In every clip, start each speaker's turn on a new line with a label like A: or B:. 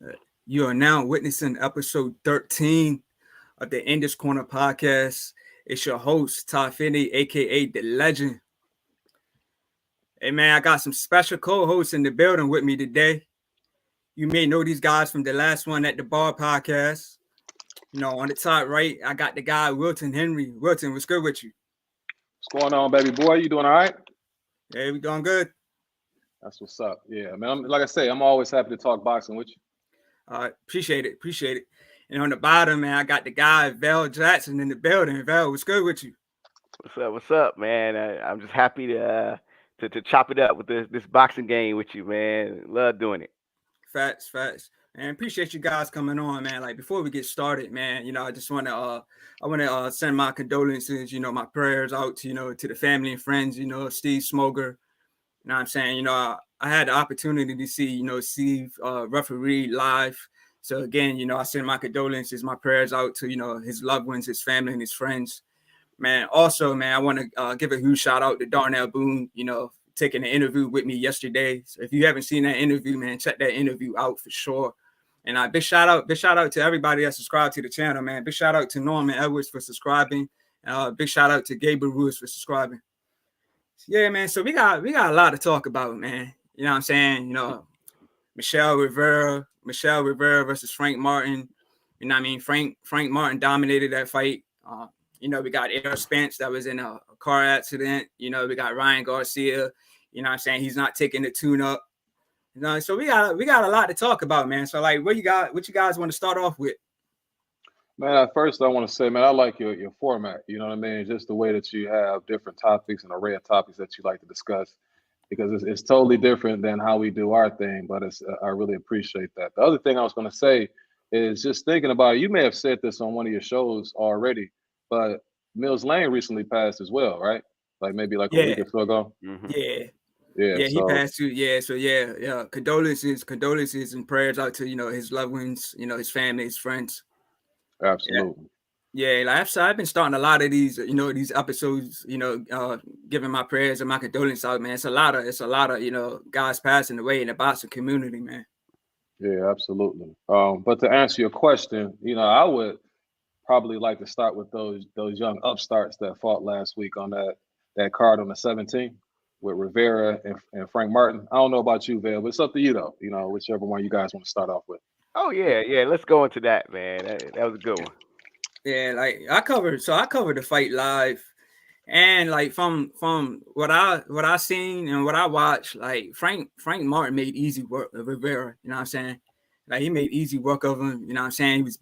A: Uh, You are now witnessing episode 13 of the Indus Corner podcast. It's your host, Todd Finney, aka The Legend. Hey man, I got some special co-hosts in the building with me today. You may know these guys from the last one at the bar podcast. On the top right, I got the guy Wilton Henry. Wilton, what's good with you?
B: What's going on, baby boy? You doing all right?
A: Hey, we doing good.
B: That's what's up. Yeah, man. Like I say, I'm always happy to talk boxing with you.
A: Appreciate it. And on the bottom, man, I got the guy Val Jackson in the building. Val, what's good with you?
C: What's up, man? I'm just happy to chop it up with this boxing game with you, man. Love doing it.
A: Facts. Man, appreciate you guys coming on, man. Like before we get started, man, I just want to send my condolences, my prayers out to, to the family and friends, Steve Smoger. You know what I'm saying? I had the opportunity to see, Steve referee live. So again, I send my condolences, my prayers out to, his loved ones, his family and his friends. Man, also, man, I want to give a huge shout out to Darnell Boone, taking an interview with me yesterday. So if you haven't seen that interview, man, check that interview out for sure. And big shout out to everybody that subscribed to the channel, man. Big shout out to Norman Edwards for subscribing. Big shout out to Gabriel Ruiz for subscribing. Yeah, man. So we got a lot to talk about, man. You know what I'm saying? Michel Rivera versus Frank Martin. You know what I mean? Frank Martin dominated that fight. We got Errol Spence that was in a car accident. We got Ryan Garcia. You know what I'm saying? He's not taking the tune up. So we got a lot to talk about, man. So like what you guys want to start off with?
B: Man, at first I want to say, man, I like your format. You know what I mean? Just the way that you have different topics and array of topics that you like to discuss, because it's totally different than how we do our thing. But I really appreciate that. The other thing I was going to say is just thinking about it. You may have said this on one of your shows already, but Mills Lane recently passed as well, right? Like maybe like a week or so ago.
A: Mm-hmm.
B: Yeah,
A: he passed too. Yeah, so yeah. Condolences and prayers out to his loved ones, his family, his friends.
B: Absolutely.
A: Yeah, like I've been starting a lot of these, these episodes, giving my prayers and my condolences out, man. It's a lot of, guys passing away in the boxing community, man.
B: Yeah, absolutely. But to answer your question, I would probably like to start with those young upstarts that fought last week on that card on the 17th with Rivera and Frank Martin. I don't know about you, Vail, but it's up to you though. Whichever one you guys want to start off with.
C: Oh yeah. Let's go into that, man. That was a good one.
A: Yeah, like I covered the fight live, and like from what I seen and what I watched, like Frank Martin made easy work of Rivera. You know what I'm saying? Like he made easy work of him. You know what I'm saying? He was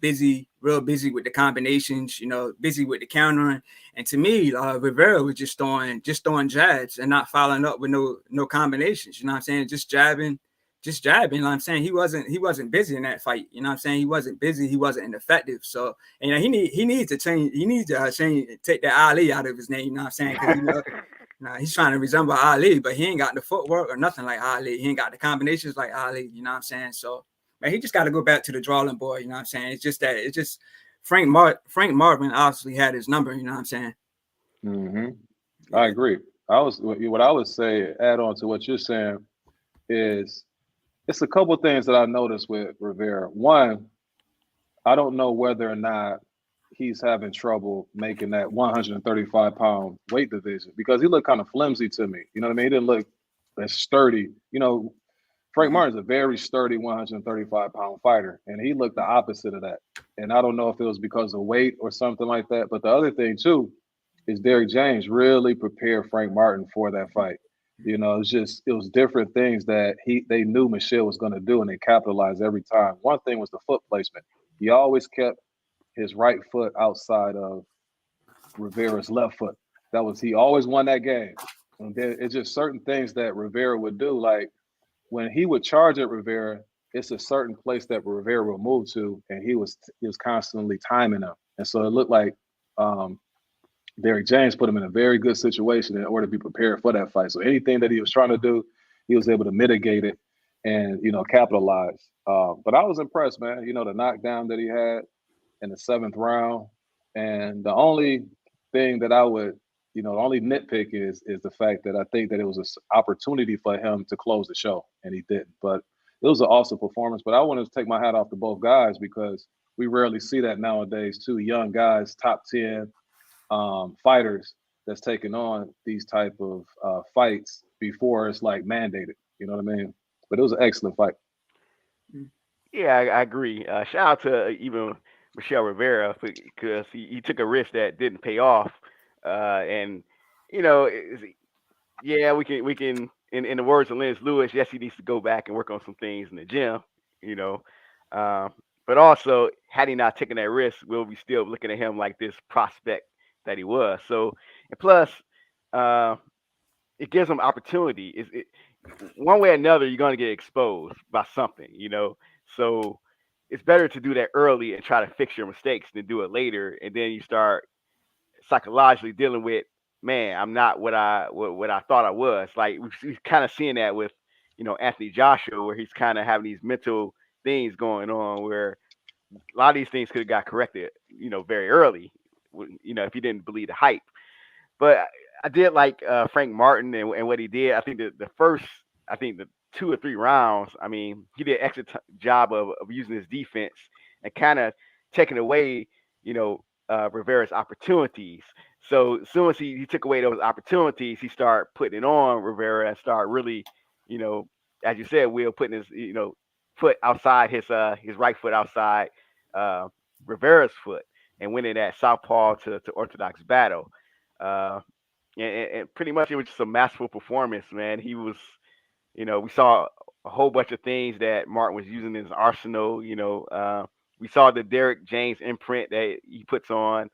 A: real busy with the combinations. Busy with the countering. And to me, Rivera was just throwing jabs and not following up with no combinations. You know what I'm saying? Just jabbing. You know what I'm saying? He wasn't busy in that fight. You know what I'm saying? He wasn't busy. He wasn't ineffective. So, and he needs to change. He needs to take the Ali out of his name. You know what I'm saying? He's trying to resemble Ali, but he ain't got the footwork or nothing like Ali. He ain't got the combinations like Ali. You know what I'm saying? So, man, he just got to go back to the drawing board. You know what I'm saying? It's just Frank Marvin obviously had his number. You know what I'm saying?
B: Mm-hmm. Yeah. I agree. What I would say, add on to what you're saying, is it's a couple of things that I noticed with Rivera. One, I don't know whether or not he's having trouble making that 135-pound weight division, because he looked kind of flimsy to me. You know what I mean? He didn't look as sturdy. Frank Martin's a very sturdy 135-pound fighter, and he looked the opposite of that. And I don't know if it was because of weight or something like that. But the other thing, too, is Derrick James really prepared Frank Martin for that fight. It was different things that they knew Michel was going to do, and they capitalized every time. One thing was the foot placement. He always kept his right foot outside of Rivera's left foot. He always won that game. And then it's just certain things that Rivera would do. Like when he would charge at Rivera, it's a certain place that Rivera would move to, and he was constantly timing him. And so it looked like Derrick James put him in a very good situation in order to be prepared for that fight. So anything that he was trying to do, he was able to mitigate it and, capitalize. But I was impressed, man, the knockdown that he had in the 7th round. And the only thing that I would, the only nitpick is the fact that I think that it was an opportunity for him to close the show, and he didn't. But it was an awesome performance. But I want to take my hat off to both guys because we rarely see that nowadays. Two young guys, top 10 fighters that's taking on these type of fights before it's like mandated. You know what I mean? But it was an excellent fight.
C: Yeah, I agree. Shout out to even Michel Rivera because he took a risk that didn't pay off, and you know, yeah, we can in the words of Lance Lewis, yes, he needs to go back and work on some things in the gym, you know, but also had he not taken that risk, we'll be still looking at him like this prospect that he was. So, and plus, uh, it gives him opportunity. One way or another, you're going to get exposed by something, you know. So it's better to do that early and try to fix your mistakes than do it later, and then you start psychologically dealing with, man, I'm not what I thought I was. Like we've kind of seeing that with, you know, Anthony Joshua, where he's kind of having these mental things going on, where a lot of these things could have got corrected, you know, very early, you know, if he didn't believe the hype. But I did like Frank Martin and what he did. I think the 2 or 3 rounds, I mean, he did an excellent job of using his defense and kind of taking away, you know, Rivera's opportunities. So as soon as he took away those opportunities, he started putting it on Rivera and start really, you know, as you said, Will, putting his, you know, foot outside his right foot outside uh, Rivera's foot and winning that southpaw to orthodox battle. Uh, and pretty much it was just a masterful performance, man. He was, you know, we saw a whole bunch of things that Martin was using in his arsenal. You know, we saw the Derek James imprint that he puts on.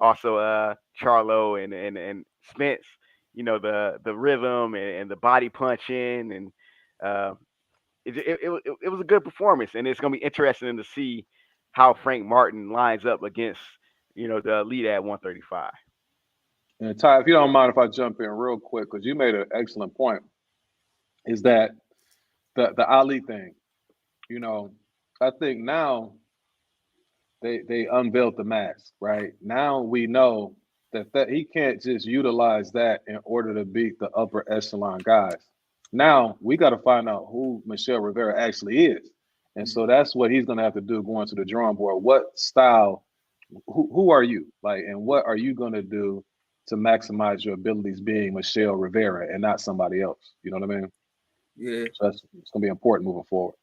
C: Also, Charlo and Spence. You know, the rhythm and the body punching, and uh, it was a good performance. And it's gonna be interesting to see how Frank Martin lines up against, you know, the lead at 135.
B: And Ty, if you don't mind if I jump in real quick, because you made an excellent point, is that the Ali thing, you know, I think now they unveiled the mask, right? Now we know that he can't just utilize that in order to beat the upper echelon guys. Now we got to find out who Michel Rivera actually is. And so that's what he's going to have to do going to the drawing board. What style, who are you? Like, and what are you going to do to maximize your abilities being Michel Rivera and not somebody else? You know what I mean?
A: Yeah.
B: So it's going to be important moving forward.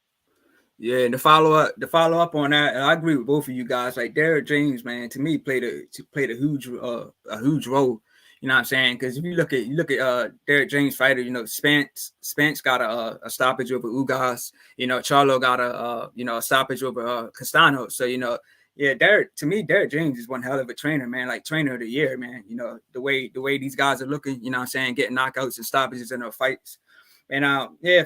A: Yeah, and to follow up on that, and I agree with both of you guys. Like Derek James, man, to me played a huge role. You know what I'm saying? Because if you look at Derek James fighter, you know, Spence got a stoppage over Ugas. You know, Charlo got a stoppage over Castano. So you know, yeah, Derek James is one hell of a trainer, man. Like trainer of the year, man. You know, the way these guys are looking, you know what I'm saying, getting knockouts and stoppages in their fights. And yeah,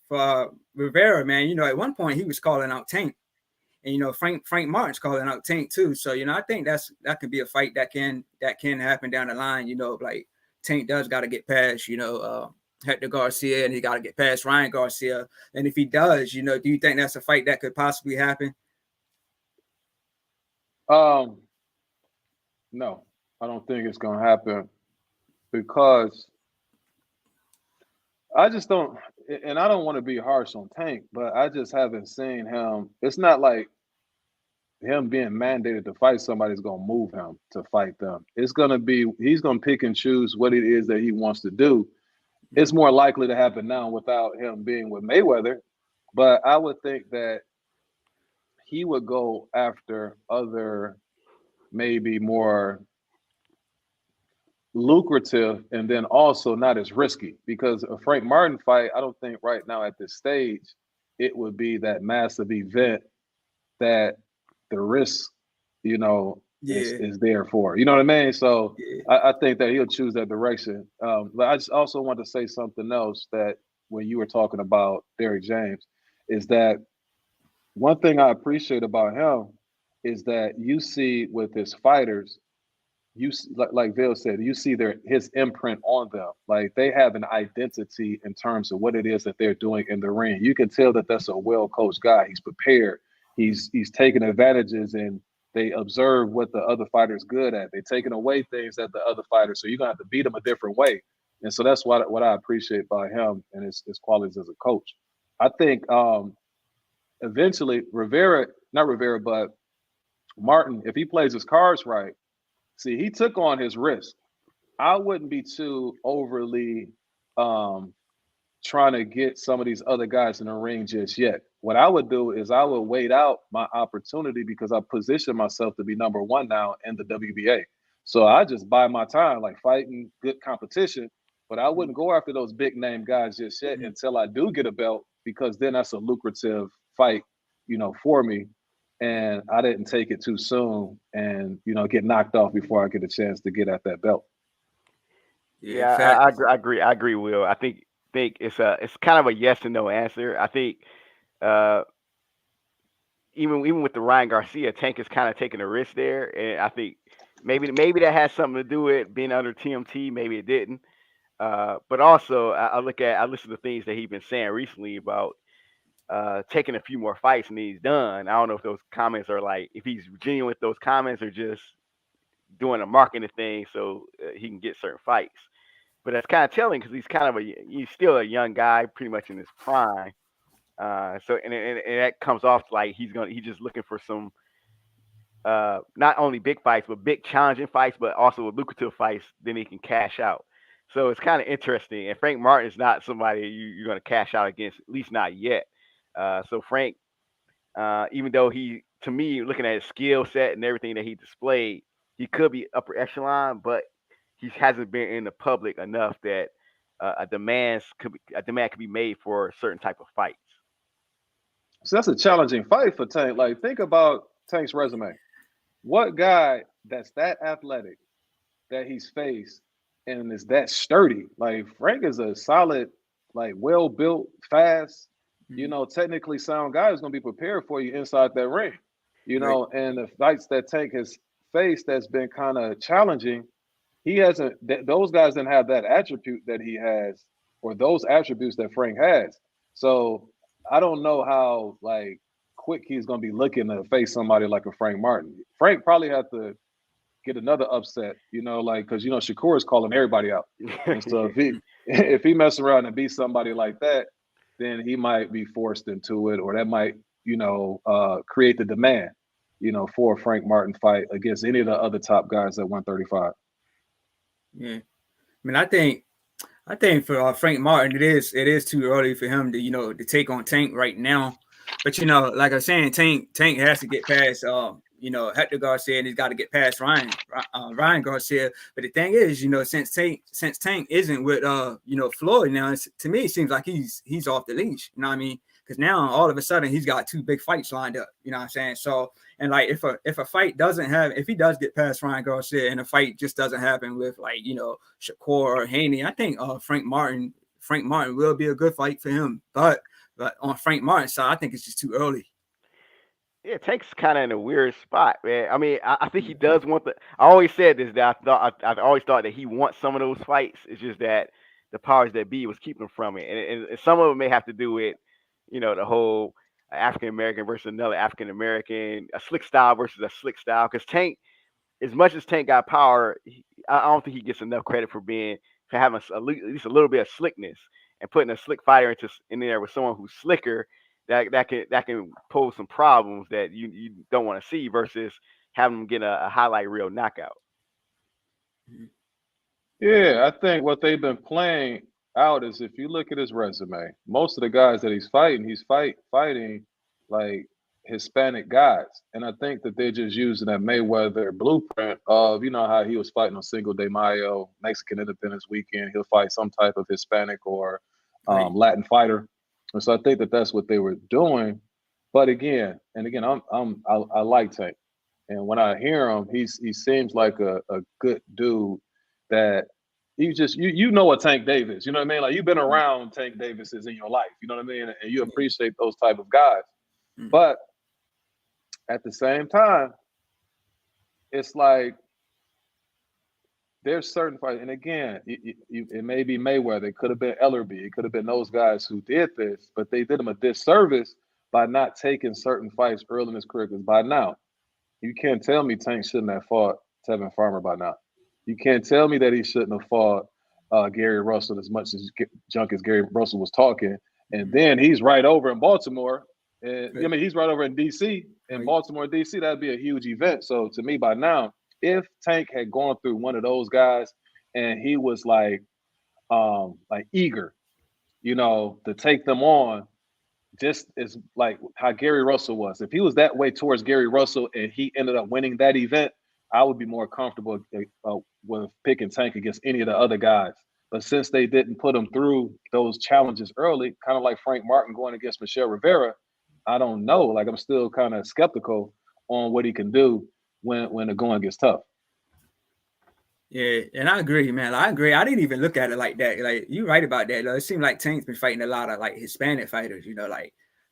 A: for Rivera, man, you know, at one point he was calling out Tank, and you know, Frank Martin's calling out Tank too. So you know, I think that could be a fight that can happen down the line. You know, like Tank does got to get past, you know, Hector Garcia, and he got to get past Ryan Garcia. And if he does, you know, do you think that's a fight that could possibly happen?
B: No, I don't think it's gonna happen because I just don't, and I don't want to be harsh on Tank, but I just haven't seen him. It's not like him being mandated to fight somebody's gonna move him to fight them. It's gonna be he's gonna pick and choose what it is that he wants to do. It's more likely to happen now without him being with Mayweather, but I would think that he would go after other maybe more lucrative and then also not as risky, because a Frank Martin fight, I don't think right now at this stage it would be that massive event that the risk, you know, is there for. You know what I mean? So
A: Yeah.
B: I think that he'll choose that direction. But I just also want to say something else, that when you were talking about Derrick James, is that one thing I appreciate about him is that you see with his fighters, you like Vale said, you see his imprint on them. Like they have an identity in terms of what it is that they're doing in the ring. You can tell that that's a well-coached guy. He's prepared. He's taking advantages, and they observe what the other fighter's good at. They're taking away things that the other fighters. So you're gonna have to beat him a different way. And so that's what I appreciate about him and his qualities as a coach. I think eventually not Rivera, but Martin, if he plays his cards right, see, he took on his risk. I wouldn't be too overly um, trying to get some of these other guys in the ring just yet. What I would do is I would wait out my opportunity because I position myself to be number one now in the WBA. So I just buy my time, like fighting good competition, but I wouldn't go after those big name guys just yet until I do get a belt, because then that's a lucrative fight, for me. And I didn't take it too soon and, get knocked off before I get a chance to get at that belt.
C: Yeah, I agree. I agree, Will. I think it's kind of a yes and no answer. I think uh, even with the Ryan Garcia, Tank is kind of taking a risk there, and I think maybe that has something to do with being under TMT. Maybe it didn't. But also, I listen to things that he's been saying recently about taking a few more fights and he's done. I don't know if those comments are like, if he's genuine with those comments or just doing a marketing thing so he can get certain fights. But that's kind of telling because he's still a young guy, pretty much in his prime. So that comes off like he's just looking for some not only big fights but big challenging fights, but also lucrative fights. Then he can cash out. So it's kind of interesting. And Frank Martin is not somebody you're going to cash out against, at least not yet. So Frank, even though to me, looking at his skill set and everything that he displayed, he could be upper echelon, but he hasn't been in the public enough that a demand could be made for a certain type of fights.
B: So that's a challenging fight for Tank. Like, think about Tank's resume. What guy that's that athletic that he's faced and is that sturdy? Like, Frank is a solid, like, well-built, fast, technically sound guy who's going to be prepared for you inside that ring. And the fights that Tank has faced that's been kind of challenging, he hasn't, those guys didn't have that attribute that he has, or those attributes that Frank has. So I don't know how, like, quick he's going to be looking to face somebody like a Frank Martin. Frank probably have to get another upset, because Shakur is calling everybody out. And so if he mess around and beat somebody like that, then he might be forced into it, or that might, create the demand, for a Frank Martin fight against any of the other top guys at 135.
A: Yeah, I mean, I think for Frank Martin, it is too early for him to take on Tank right now. But like I was saying, Tank has to get past Hector Garcia, and he's got to get past Ryan Garcia. But the thing is, since Tank isn't with Floyd now, to me it seems like he's off the leash. You know what I mean? Because now all of a sudden he's got two big fights lined up. You know what I'm saying? So, and like if a fight if he does get past Ryan Garcia and a fight just doesn't happen with Shakur or Haney, I think Frank Martin will be a good fight for him. But on Frank Martin's side, I think it's just too early.
C: Yeah, Tank's kind of in a weird spot, man. I mean, I think he does want I always said this, that I always thought that he wants some of those fights. It's just that the powers that be was keeping him from it, and some of it may have to do with the whole African American versus another African American, a slick style versus a slick style. Because Tank, as much as Tank got power, I don't think he gets enough credit for having at least a little bit of slickness, and putting a slick fighter in there with someone who's slicker. That can pose some problems that you don't want to see versus having them get a highlight reel knockout.
B: Yeah, I think what they've been playing out is, if you look at his resume, most of the guys that he's fighting like Hispanic guys. And I think that they're just using that Mayweather blueprint of, how he was fighting on Cinco de Mayo, Mexican Independence Weekend. He'll fight some type of Hispanic or Latin fighter. And so I think that that's what they were doing. But again, I like Tank. And when I hear him, he seems like a good dude that you know a Tank Davis. You know what I mean? Like, you've been around Tank Davises in your life. You know what I mean? And you appreciate those type of guys. Mm-hmm. But at the same time, it's like there's certain fights, and again, it may be Mayweather, it could have been Ellerby, it could have been those guys who did this, but they did him a disservice by not taking certain fights early in his career. Because by now, you can't tell me Tank shouldn't have fought Tevin Farmer by now. You can't tell me that he shouldn't have fought Gary Russell as much as junk as Gary Russell was talking And then he's right over in Baltimore. And I mean, he's right over in DC. In Baltimore, DC, that'd be a huge event. So to me, by now, if Tank had gone through one of those guys and he was like eager, to take them on, just as like how Gary Russell was. If he was that way towards Gary Russell and he ended up winning that event, I would be more comfortable with picking Tank against any of the other guys. But since they didn't put him through those challenges early, kind of like Frank Martin going against Michel Rivera, I don't know. Like, I'm still kind of skeptical on what he can do when the going gets tough.
A: Yeah, and I agree, man. I agree. I didn't even look at it like that. Like, you're right about that. It seemed like Tank's been fighting a lot of like Hispanic fighters,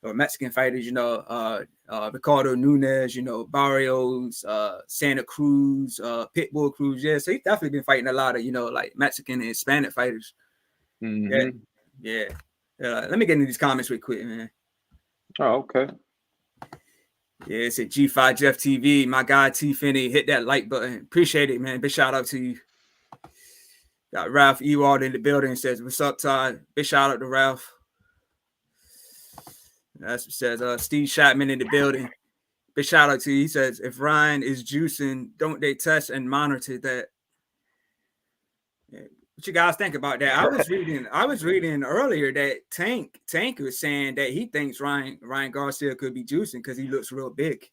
A: or Mexican fighters, Ricardo Nunes, Barrios, Santa Cruz, Pitbull Cruz. Yeah, so he's definitely been fighting a lot of, like Mexican and Hispanic fighters.
B: Mm-hmm.
A: Yeah. Let me get into these comments real quick, man.
B: Oh, okay.
A: Yeah, it's at G5 Jeff TV. My guy T Finney, hit that like button. Appreciate it, man. Big shout out to you. Got Ralph Ewald in the building. Says, "What's up, Todd?" Big shout out to Ralph. That's what says Steve Shotman in the building. Big shout out to you. He says, "If Ryan is juicing, don't they test and monitor that?" Yeah. What you guys think about that? I was reading earlier that Tank was saying that he thinks Ryan Garcia could be juicing because he looks real big.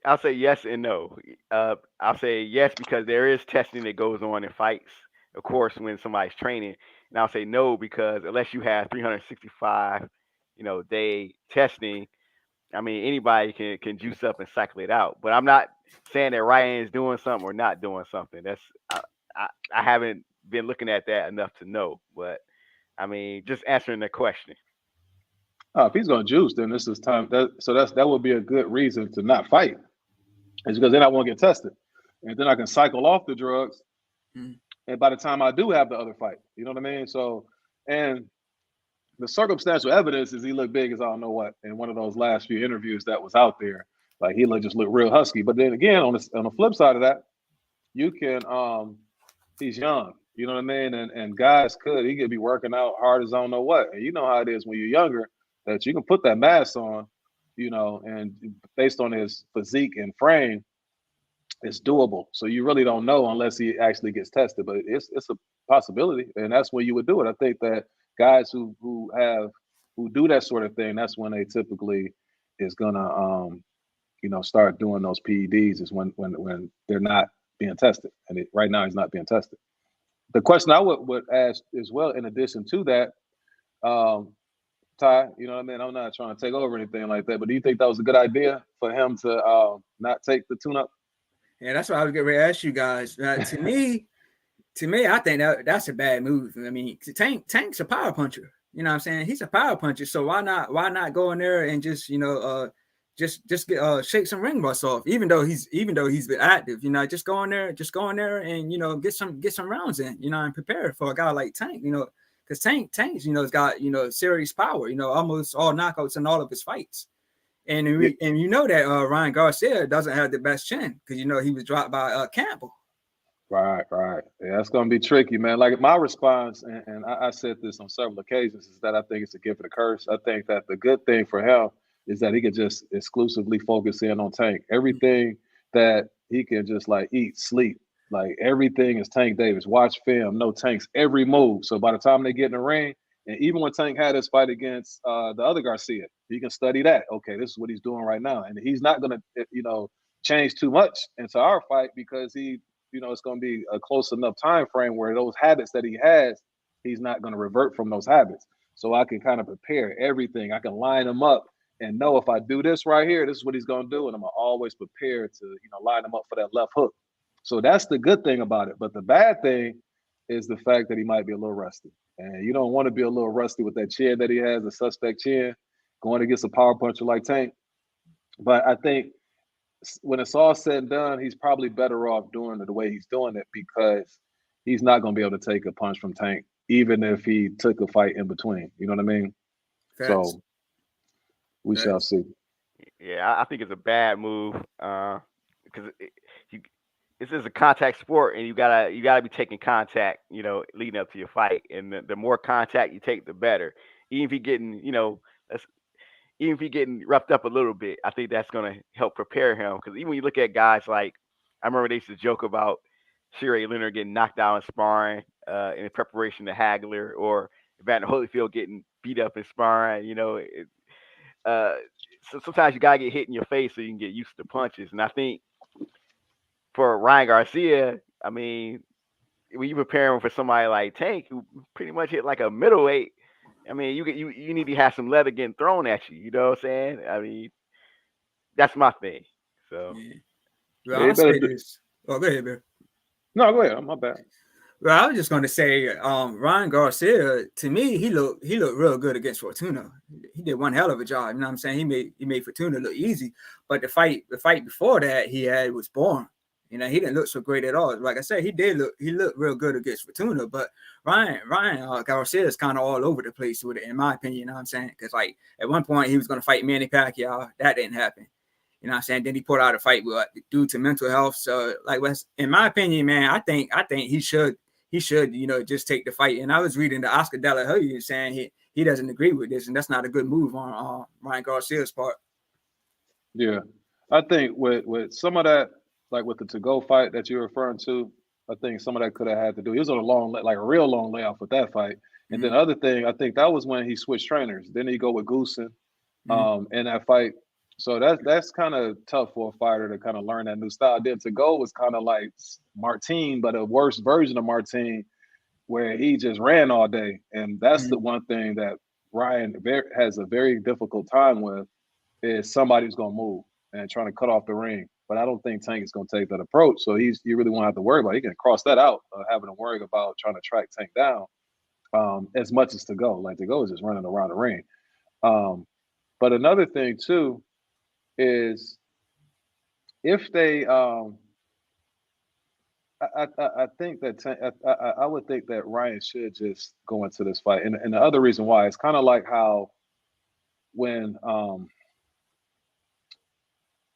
C: I'll say yes and no. I'll say yes because there is testing that goes on in fights, of course, when somebody's training. And I'll say no because unless you have 365, day testing, I mean, anybody can juice up and cycle it out. But I'm not saying that Ryan is doing something or not doing something. I haven't been looking at that enough to know. But I mean, just answering the question.
B: If he's going to juice, then this is time. That would be a good reason to not fight. It's because then I won't get tested, and then I can cycle off the drugs. And by the time I do have the other fight, you know what I mean? So, and the circumstantial evidence is he looked big as I don't know what in one of those last few interviews that was out there. Like, he just looked real husky. But then again, on the flip side of that, you can he's young, you know what I mean? And guys he could be working out hard as I don't know what. And you know how it is when you're younger, that you can put that mass on, and based on his physique and frame, it's doable. So you really don't know unless he actually gets tested, but it's a possibility, and that's when you would do it. I think that guys who do that sort of thing, that's when they typically is gonna start doing those PEDs is when they're not being tested, and right now he's not being tested. The question I would ask as well, in addition to that, Ty, you know what I mean? I'm not trying to take over anything like that, but do you think that was a good idea for him to not take the tune-up?
A: Yeah, that's what I was getting ready to ask you guys. To me, I think that's a bad move. I mean, Tank's a power puncher. You know what I'm saying? He's a power puncher. So why not go in there and just just get shake some ring rust off? Even though he's been active, just go in there and get some rounds in, and prepare for a guy like Tank. Because Tank's has got serious power. Almost all knockouts in all of his fights. And that Ryan Garcia doesn't have the best chin because he was dropped by Campbell.
B: Right. Yeah, that's gonna be tricky, man. Like, my response, and I said this on several occasions, is that I think it's a gift and a curse. I think that the good thing for him is that he could just exclusively focus in on Tank. Everything that he can just like eat, sleep, like everything is Tank Davis. Watch film, know Tank's every move. So by the time they get in the ring, and even when Tank had his fight against the other Garcia, he can study that. Okay, this is what he's doing right now. And he's not going to, change too much into our fight because it's going to be a close enough time frame where those habits that he has, he's not going to revert from those habits. So I can kind of prepare everything. I can line him up and know if I do this right here, this is what he's going to do. And I'm always prepared to, line him up for that left hook. So that's the good thing about it. But the bad thing is the fact that he might be a little rusty. And you don't want to be a little rusty with that chin that he has, a suspect chin, going against a power puncher like Tank. But I think when it's all said and done, he's probably better off doing it the way he's doing it because he's not going to be able to take a punch from Tank, even if he took a fight in between. You know what I mean? Facts. So we shall see.
C: Yeah, I think it's a bad move because this is a contact sport, and you gotta be taking contact, leading up to your fight. And the more contact you take, the better. even if he getting, even if he getting roughed up a little bit, I think that's gonna help prepare him. Because even when you look at guys like, I remember they used to joke about Sherry Leonard getting knocked out in sparring in preparation to Hagler, or Evander Holyfield getting beat up in sparring. So sometimes you gotta get hit in your face so you can get used to punches. And I think for Ryan Garcia, I mean, when you prepare him for somebody like Tank, who pretty much hit like a middleweight, I mean, you need to have some leather getting thrown at you. You know what I'm saying? I mean, that's my thing. So,
A: Yeah. Well, I'll say this. Oh, go ahead, man.
B: No, go ahead. My bad.
A: Well, I was just going to say, Ryan Garcia, to me, he looked real good against Fortuna. He did one hell of a job. You know what I'm saying? He made Fortuna look easy, but the fight before that he had was boring. He didn't look so great at all. Like I said, he looked real good against Fortuna, but Ryan Garcia is kind of all over the place with it, in my opinion. You know what I'm saying? Because like at one point he was going to fight Manny Pacquiao, that didn't happen. You know what I'm saying? Then he pulled out a fight due to mental health. So like, in my opinion, man, I think he should, just take the fight. And I was reading the Oscar De La Hoya saying he doesn't agree with this, and that's not a good move on Ryan Garcia's part.
B: Yeah, I think with some of that, like with the to-go fight that you're referring to, I think some of that could have had to do. He was on a real long layoff with that fight. And then the other thing, I think that was when he switched trainers. Then he go with Goosen in that fight. So that's kind of tough for a fighter to kind of learn that new style. Then to go was kind of like Martin, but a worse version of Martin, where he just ran all day. And that's the one thing that Ryan has a very difficult time with, is somebody who's going to move and trying to cut off the ring. But I don't think Tank is going to take that approach. So you really won't have to worry about it. He can cross that out, having to worry about trying to track Tank down as much as to go. Like to go is just running around the ring. But another thing too is if they, I think that I would think that Ryan should just go into this fight. And the other reason why, it's kind of like how when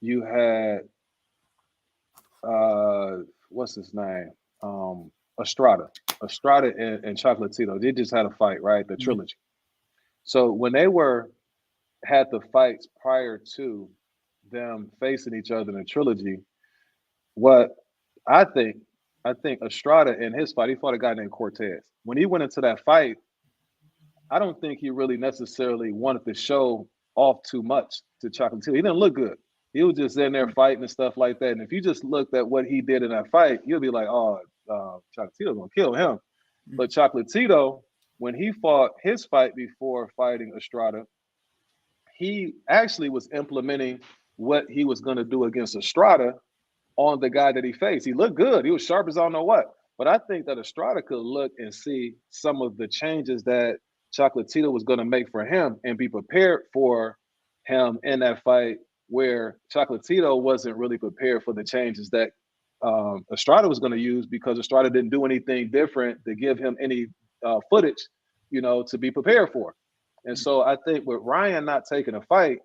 B: you had what's his name? Estrada and Chocolatito. They just had a fight, right? The trilogy. So when they had the fights prior to them facing each other in the trilogy, what I think Estrada in his fight, he fought a guy named Cortez. When he went into that fight, I don't think he really necessarily wanted to show off too much to Chocolatito. He didn't look good. He was just in there fighting and stuff like that. And if you just looked at what he did in that fight, you'll be like, oh, Chocolatito's going to kill him. But Chocolatito, when he fought his fight before fighting Estrada, he actually was implementing what he was going to do against Estrada on the guy that he faced. He looked good. He was sharp as I don't know what. But I think that Estrada could look and see some of the changes that Chocolatito was going to make for him and be prepared for him in that fight, where Chocolatito wasn't really prepared for the changes that Estrada was going to use, because Estrada didn't do anything different to give him any footage, to be prepared for. And so I think with Ryan not taking a fight,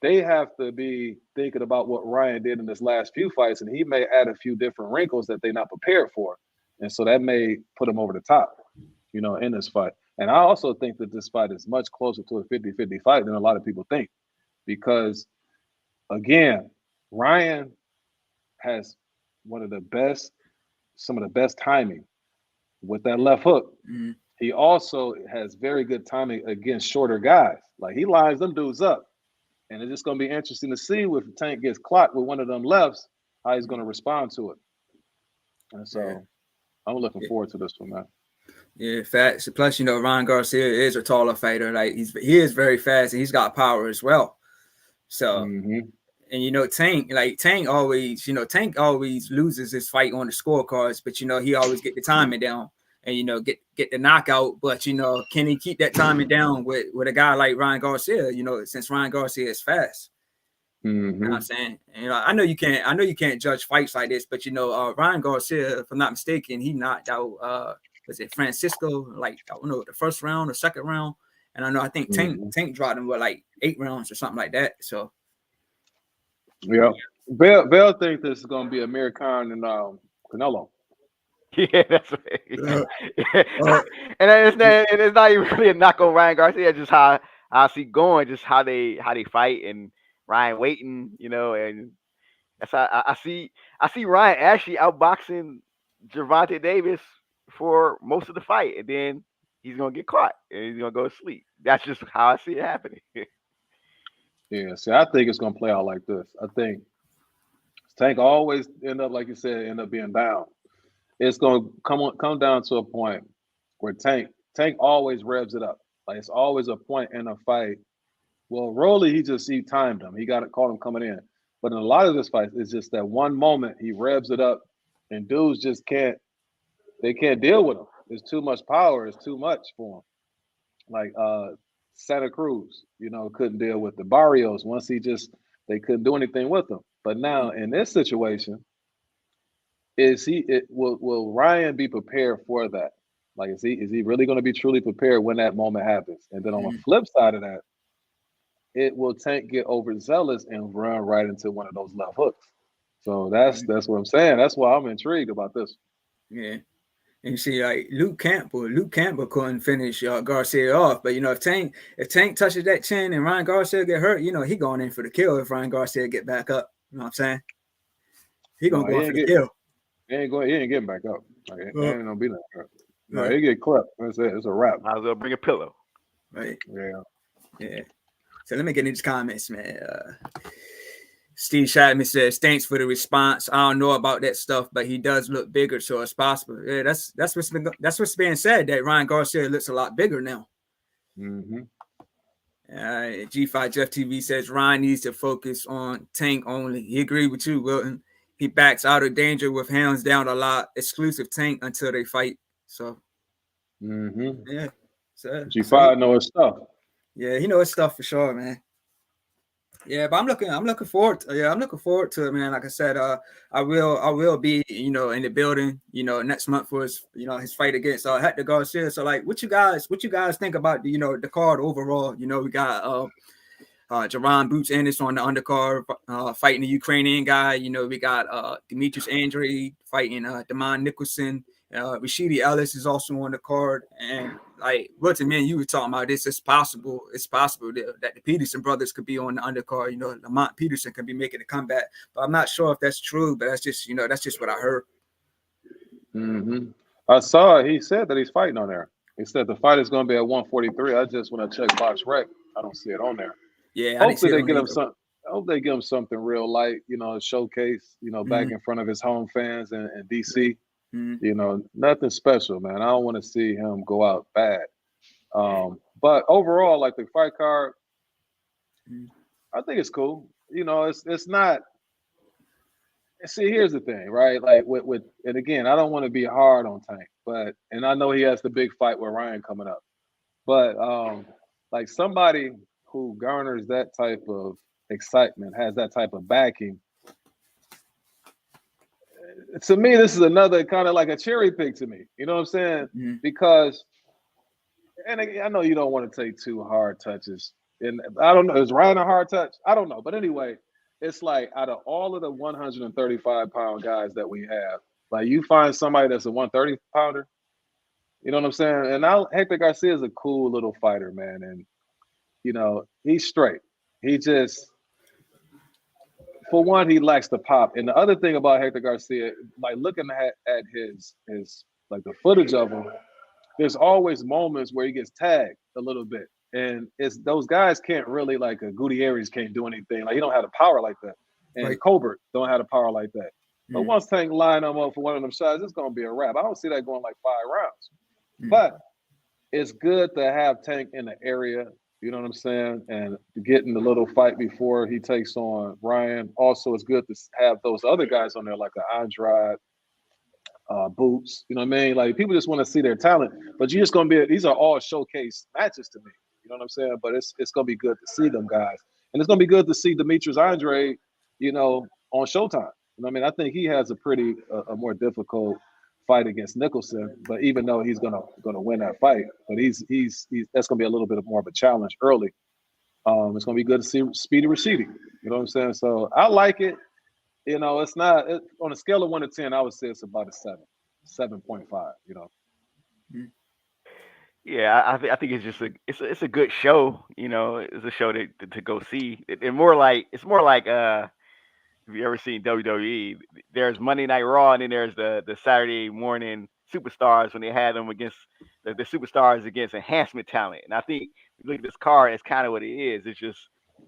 B: they have to be thinking about what Ryan did in his last few fights, and he may add a few different wrinkles that they're not prepared for. And so that may put him over the top, in this fight. And I also think that this fight is much closer to a 50-50 fight than a lot of people think, because again, Ryan has some of the best timing with that left hook. He also has very good timing against shorter guys. Like, he lines them dudes up. And it's just going to be interesting to see if Tank gets clocked with one of them lefts, how he's going to respond to it. And so I'm looking forward to this one, man. Yeah,
A: facts. Plus, Ryan Garcia is a taller fighter. Like, he is very fast, and he's got power as well. So, and Tank always loses his fight on the scorecards, but he always get the timing down and get the knockout. But can he keep that timing down with a guy like Ryan Garcia? Since Ryan Garcia is fast. You know what I'm saying? And I know you can't judge fights like this, but Ryan Garcia, if I'm not mistaken, he knocked out was it Francisco, like, I don't know, the first round or second round. And I think Tank dropped him with like 8 rounds or something like that. So
B: yeah. Bell thinks this is gonna be Amir Khan and Canelo.
C: Yeah, that's right.
A: Uh,
C: Yeah.
A: uh,
C: And it's not even really a knock on Ryan Garcia. Just how I see going, just how they fight, and Ryan waiting, and that's how I see Ryan actually outboxing Gervonta Davis for most of the fight, and then he's gonna get caught and he's gonna go to sleep. That's just how I see it happening.
B: Yeah, see, I think it's gonna play out like this. I think Tank always end up, like you said, end up being down. It's gonna come down to a point where Tank always revs it up. Like it's always a point in a fight. Well, Rolly, he timed him. He caught him coming in. But in a lot of this fights, it's just that one moment he revs it up, and dudes just can't deal with him. There's too much power. It's too much for him. Like Santa Cruz, couldn't deal with the Barrios once they couldn't do anything with him. But now in this situation, will Ryan be prepared for that? Like is he really going to be truly prepared when that moment happens? And then on the flip side of that, it will Tank get overzealous and run right into one of those left hooks. So that's what I'm saying. That's why I'm intrigued about this.
A: yeah. And you see, like Luke Campbell couldn't finish Garcia off. But if Tank touches that chin and Ryan Garcia get hurt, he going in for the kill if Ryan Garcia get back up. You know what I'm saying? He gonna go in for the kill.
B: He ain't getting back up. Like, ain't gonna be that. No, he get clipped. That's it. It's a wrap.
C: Might as well bring a pillow.
A: Right.
B: Yeah.
A: So let me get into these comments, man. Steve Shadman says, thanks for the response. I don't know about that stuff, but he does look bigger, so it's possible. Yeah, that's what's being said, that Ryan Garcia looks a lot bigger now.
B: Mm-hmm.
A: G5 Jeff TV says Ryan needs to focus on Tank only. He agreed with you, Wilton. He backs out of danger with hands down a lot. Exclusive Tank until they fight. So yeah. So
B: G5 know his stuff.
A: Yeah, he knows his stuff for sure, man. Yeah, but I'm looking forward to it, man. Like I said, I will be, in the building, next month for his, his fight against Hector Garcia. So like, what you guys think about the card overall? We got Jaron Boots Ennis on the undercard, fighting the Ukrainian guy. We got Demetrius Andre fighting Damon Nicholson. Rashidi Ellis is also on the card, and like Wilton, man, you were talking about this. It's possible that the Peterson brothers could be on the undercard. Lamont Peterson could be making a comeback, but I'm not sure if that's true. But that's just what I heard.
B: Mm-hmm. I saw he said that he's fighting on there. He said the fight is going to be at 143. I just want to check Box Rec. I don't see it on there.
A: Yeah,
B: hopefully they get him some. I hope they give him something real light. A showcase. Back in front of his home fans in DC.
A: Mm-hmm.
B: Nothing special, man. I don't want to see him go out bad. But overall, like the fight card, I think it's cool. It's not. See, here's the thing, right? Like with and again, I don't want to be hard on Tank, and I know he has the big fight with Ryan coming up, but like somebody who garners that type of excitement, has that type of backing. To me, this is another kind of like a cherry pick to me. You know what I'm saying?
A: Mm-hmm.
B: Because, and I know you don't want to take two hard touches. And I don't know, is Ryan a hard touch? I don't know. But anyway, it's like out of all of the 135-pound guys that we have, like you find somebody that's a 130-pounder. You know what I'm saying? And now Hector Garcia is a cool little fighter, man. And, he's straight. He just, for one, he lacks the pop. And the other thing about Hector Garcia, like looking at his like the footage of him, there's always moments where he gets tagged a little bit. And it's those guys can't really, like a Gutierrez can't do anything. Like he don't have the power like that. And
A: Right.
B: Colbert don't have the power like that. But once Tank line them up for one of them shots, it's gonna be a wrap. I don't see that going like 5 rounds. But it's good to have Tank in the area. You know what I'm saying? And getting the little fight before he takes on Ryan. Also, it's good to have those other guys on there like an Andrade, Boots. You know what I mean? Like people just want to see their talent. But you're just gonna be. These are all showcase matches to me. You know what I'm saying? But it's gonna be good to see them guys, and it's gonna be good to see Demetrius Andre, on Showtime. You know what I mean? I think he has a more difficult fight against Nicholson, but even though he's gonna win that fight, but he's that's gonna be a little bit more of a challenge early. It's gonna be good to see Speedy Rashidi. You know what I'm saying? So I like it. It's not on a scale of 1 to 10. I would say it's about a 7. 7.5.
C: Yeah, I think it's just it's a good show. It's a show to go see. It's more like if you ever seen WWE, there's Monday Night Raw, and then there's the Saturday morning superstars when they had them against the superstars against enhancement talent. And I think if you look at this card, it's kind of what it is. It's just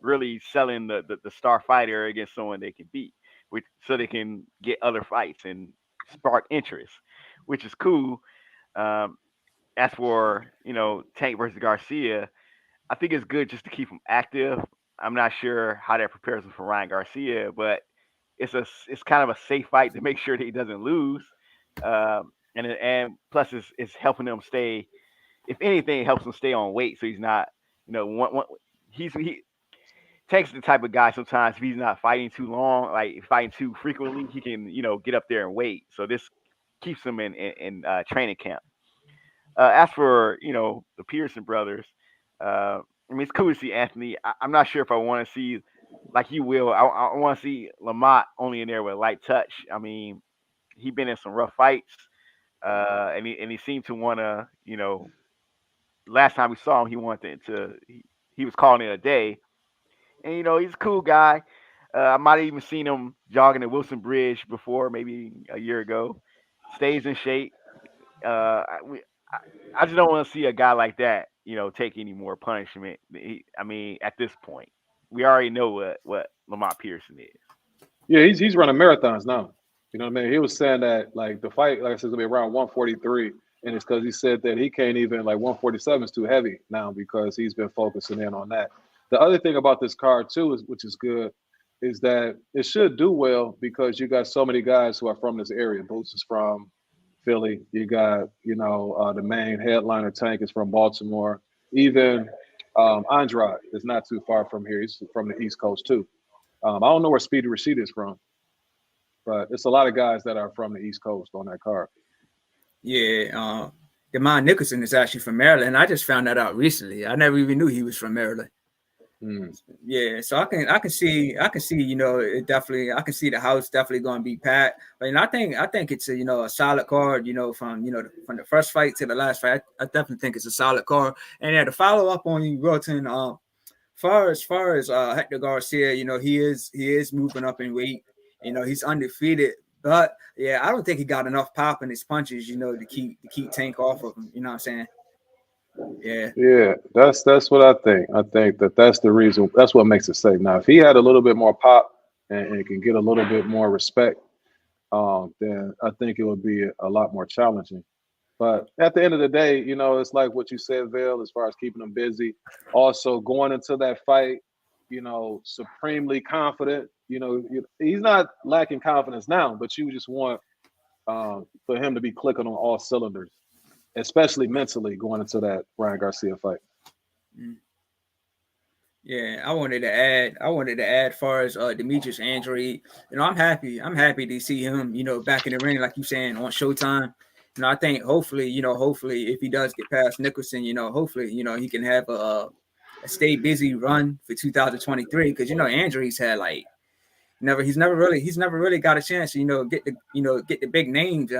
C: really selling the star fighter against someone they can beat, so they can get other fights and spark interest, which is cool. Um, as for Tank versus Garcia, I think it's good just to keep him active. I'm not sure how that prepares him for Ryan Garcia, but it's kind of a safe fight to make sure that he doesn't lose. And plus it's helping him stay. If anything, it helps him stay on weight, so he's not he Tank's the type of guy sometimes if he's not fighting too long, like fighting too frequently, he can get up there and weight. So this keeps him in training camp. As for the Pearson brothers, I mean it's cool to see Anthony. I'm not sure if I want to see like you will. I want to see Lamont only in there with light touch. I mean, he been in some rough fights, and he seemed to want to. Last time we saw him, he wanted he was calling it a day, and he's a cool guy. I might have even seen him jogging at Wilson Bridge before, maybe a year ago. Stays in shape. I just don't want to see a guy like that, take any more punishment. I mean, at this point, we already know what Lamont Pearson is.
B: Yeah, he's running marathons now. You know what I mean? He was saying that like the fight, like I said, is gonna be around 143, and it's because he said that he can't even 147 is too heavy now because he's been focusing in on that. The other thing about this card too which is good, is that it should do well because you got so many guys who are from this area. Boots is from Philly. You got, the main headliner Tank is from Baltimore. Even Andrade is not too far from here. He's from the East Coast too. I don't know where Speedy Rashid is from, but it's a lot of guys that are from the East Coast on that card.
A: Yeah, Demond Nicholson is actually from Maryland. I just found that out recently. I never even knew he was from Maryland. Yeah, so I can see it definitely. I can see the house definitely going to be packed. But I think it's a solid card. From from the first fight to the last fight, I definitely think it's a solid card. And to follow up on you, Wilton, far as Hector Garcia, he is moving up in weight. He's undefeated, but yeah, I don't think he got enough pop in his punches, to keep Tank off of him. You know what I'm saying?
B: Yeah, that's what I think. I think that's the reason. That's what makes it safe. Now, if he had a little bit more pop and can get a little bit more respect, then I think it would be a lot more challenging. But at the end of the day, it's like what you said, Vale, as far as keeping him busy. Also, going into that fight, supremely confident. He's not lacking confidence now, but you just want for him to be clicking on all cylinders, especially mentally going into that Ryan Garcia fight.
A: Yeah, I wanted to add far as Demetrius Andrade, I'm happy to see him, back in the ring, like you saying, on Showtime. I think hopefully if he does get past Nicholson, hopefully, he can have a stay busy run for 2023, because Andrade's had he's never really got a chance to get the big names.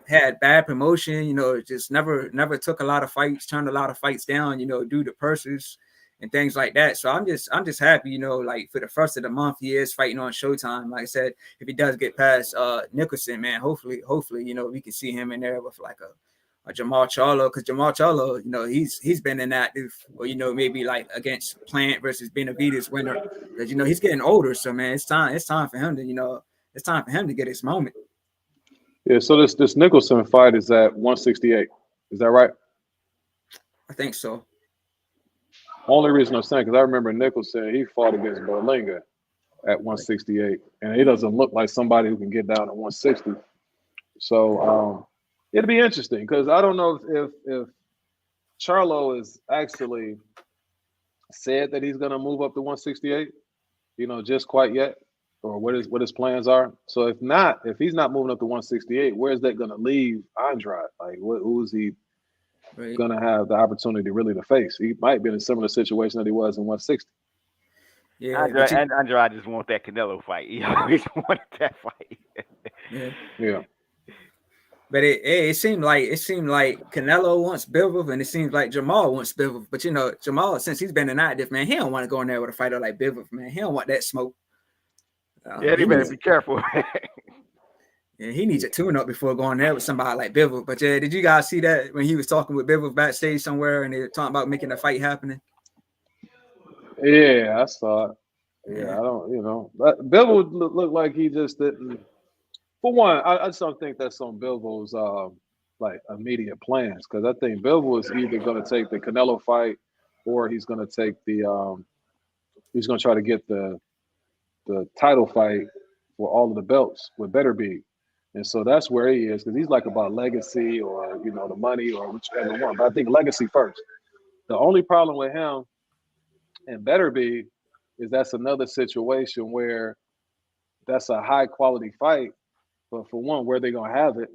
A: Had bad promotion. Just never took a lot of fights, turned a lot of fights down. Due to purses and things like that. So I'm just happy. For the first of the month, he is fighting on Showtime. Like I said, if he does get past Nicholson, man, hopefully, we can see him in there with a Jamal Charlo, because Jamal Charlo, he's been inactive, or maybe against Plant versus Benavidez winner, because he's getting older. So man, it's time for him to get his moment.
B: Yeah. So this Nicholson fight is at 168. Is that right?
A: I think so.
B: Only reason I'm saying, because I remember Nicholson, he fought against Berlinga at 168, and he doesn't look like somebody who can get down to 160. So it'll be interesting, because I don't know if Charlo is actually said that he's going to move up to 168, just quite yet, or what his plans are. So if he's not moving up to 168, where's that going to leave Andrade? Who is he going to have the opportunity really to face? He might be in a similar situation that he was in 160.
C: Yeah, Andrade just want that Canelo fight. He always wanted that fight.
B: Yeah.
A: But it seemed like Canelo wants Bivol, and it seems like Jamal wants Bivol. But you know, Jamal, since he's been inactive, man, he don't want to go in there with a fighter like Bivol, man. He don't want that smoke.
C: Yeah, they better be careful.
A: Yeah, he needs a tune-up before going there with somebody like Bivol. But yeah, did you guys see that when he was talking with Bivol backstage somewhere, and they were talking about making a fight happening?
B: Yeah, I saw it. Yeah, I don't, you know, but Bivol looked like he just didn't. For one, I just don't think that's on Bivol's like immediate plans, because I think Bivol is either going to take the Canelo fight, or he's going to take the he's going to try to get the title fight for all of the belts with Beterbiev. And so that's where he is, because he's like about legacy or, you know, the money or whichever one. But I think legacy first. The only problem with him and Beterbiev is that's another situation where that's a high quality fight. But for one, where they're going to have it,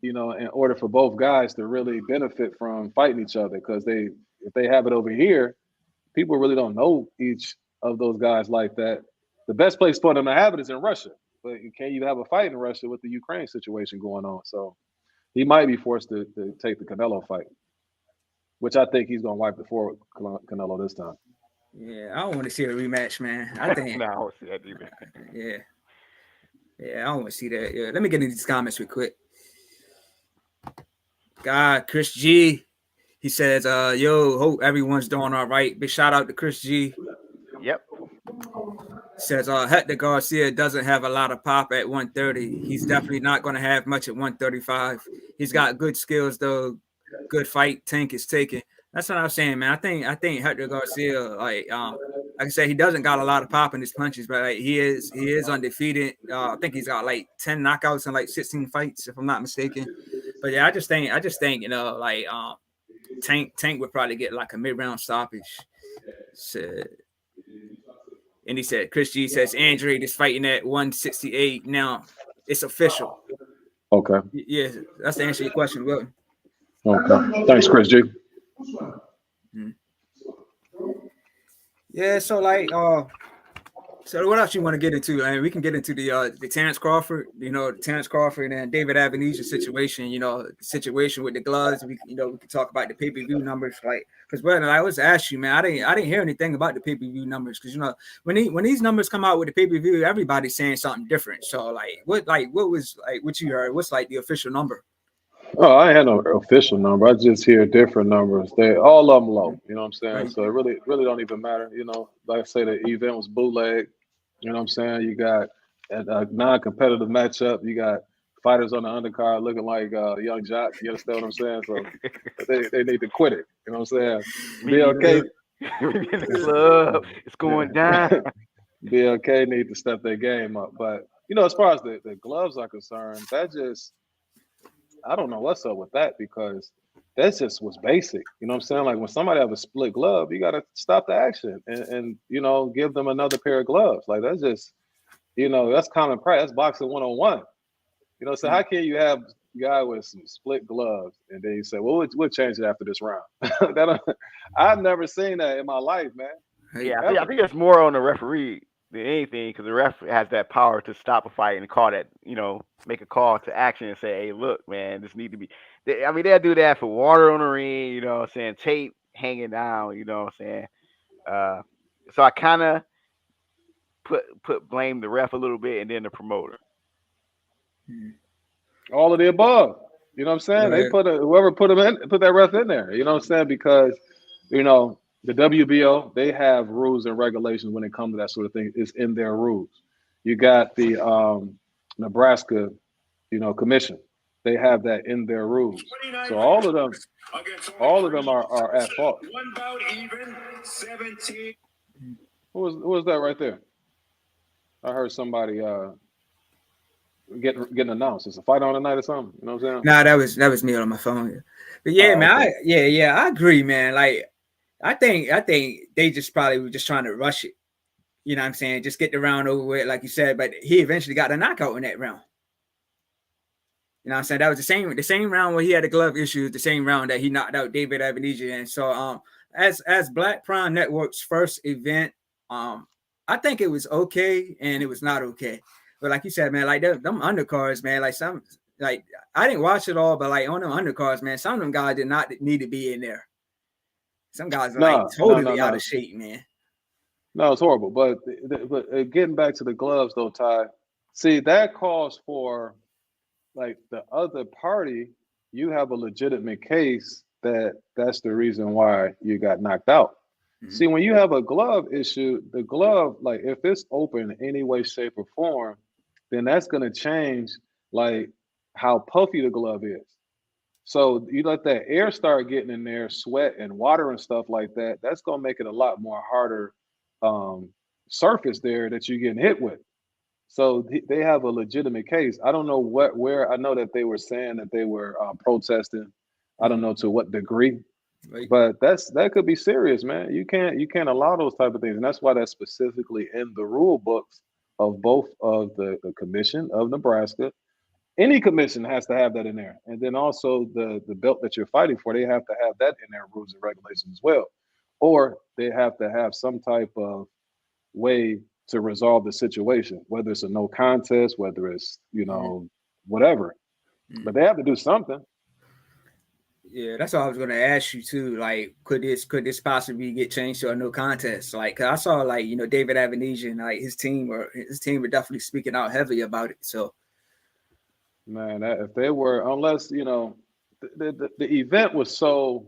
B: you know, in order for both guys to really benefit from fighting each other. Because if they have it over here, people really don't know each of those guys like that. The best place for them to have it is in Russia. But you can't even have a fight in Russia with the Ukraine situation going on. So he might be forced to take the Canelo fight, which I think he's going to wipe the floor with Canelo this time.
A: Yeah, I don't want to see a rematch, man. I think.
C: No, I don't see that either.
A: Yeah. Yeah, I don't want to see that. Yeah, let me get into these comments real quick. God, Chris G. He says, yo, hope everyone's doing all right. Big shout out to Chris G.
C: Yep.
A: Says Hector Garcia doesn't have a lot of pop at 130. He's definitely not going to have much at 135. He's got good skills though. Good fight. Tank is taken. That's what I'm saying, man. I think Hector Garcia, like I said, he doesn't got a lot of pop in his punches, but like, he is undefeated. I think he's got like 10 knockouts in like 16 fights, if I'm not mistaken. But yeah, I just think you know, like Tank would probably get like a mid-round stoppage. So, and he said, Chris G says Andre is fighting at 168 now. It's official.
B: Okay.
A: Yeah, that's the answer to your question, Will.
B: Okay. Thanks, Chris G.
A: Mm-hmm. Yeah, so like so what else you want to get into? I mean, we can get into the Terrance Crawford, you know, Terrance Crawford and David Avanesyan situation, you know, the situation with the gloves. We can talk about the pay-per-view numbers, like, because brother, I was asked you, man, I didn't hear anything about the pay-per-view numbers, because you know when these numbers come out with the pay-per-view, everybody's saying something different. So what was what you heard? What's like the official number?
B: Oh, I had no official number. I just hear different numbers. They all of them low. You know what I'm saying?
A: Right.
B: So it really don't even matter. You know, like I say, the event was bootleg. You know what I'm saying? You got a non-competitive matchup. You got fighters on the undercard looking like young jocks. You understand what I'm saying? So they need to quit it. You know what I'm saying? BLK
C: in the club, it's going down.
B: BLK need to step their game up. But you know, as far as the gloves are concerned, that just, I don't know what's up with that, because that just was basic. You know what I'm saying? Like when somebody have a split glove, you got to stop the action and you know, give them another pair of gloves. Like that's just, you know, that's common practice. That's boxing 101. You know, so how can you have a guy with some split gloves and then you say, well, we'll change it after this round? I've never seen that in my life, man.
C: Yeah, I think it's more on the referee than anything, because the ref has that power to stop a fight and call that, you know, make a call to action and say, hey, look, man, this need to be. I mean, they'll do that for water on the ring, you know what I'm saying, tape hanging down, you know what I'm saying. So I kind of blame the ref a little bit, and then the promoter.
B: All of the above. You know what I'm saying?
A: Right.
B: They whoever put that ref in there. You know what I'm saying? Because, you know, the WBO, they have rules and regulations when it comes to that sort of thing. It's in their rules. You got the Nebraska, you know, commission. They have that in their rules. So all of them are at fault.
D: One bout even, 17.
B: Who was that right there? I heard somebody getting announced. It's a fight on tonight or something. You know what I'm saying?
A: Nah, that was me on my phone. But yeah, man,
B: okay.
A: I agree, man. Like I think they just probably were just trying to rush it. You know what I'm saying? Just get the round over with, like you said. But he eventually got a knockout in that round. You know what I'm saying? That was the same round where he had the glove issues, the same round that he knocked out David Avanesyan. And so as Black Prime Network's first event, I think it was okay and it was not okay. But like you said, man, like them undercards, man, like some like I didn't watch it all, but like on the undercards, man, some of them guys did not need to be in there. Some guys are like totally out of shape, man.
B: No, it's horrible. But getting back to the gloves though, Ty, see that calls for like the other party, you have a legitimate case that's the reason why you got knocked out. See, when you have a glove issue, the glove, like if it's open in any way, shape, or form, then that's going to change like how puffy the glove is. So you let that air start getting in there, sweat and water and stuff like that. That's going to make it a lot more harder surface there that you're getting hit with. So they have a legitimate case. I don't know where. I know that they were saying that they were protesting. I don't know to what degree.
A: Right.
B: But that could be serious, man. You can't allow those type of things, and that's why that's specifically in the rule books of both of the commission of Nebraska. Any commission has to have that in there, and then also the belt that you're fighting for, they have to have that in their rules and regulations as well, or they have to have some type of way to resolve the situation, whether it's a no contest, whether it's whatever, but they have to do something.
A: Yeah, that's what I was going to ask you too. Like, could this possibly get changed to a no contest? Like, 'cause I saw like David Avanesyan, like his team were definitely speaking out heavily about it. So,
B: man, if they were, unless the event was so,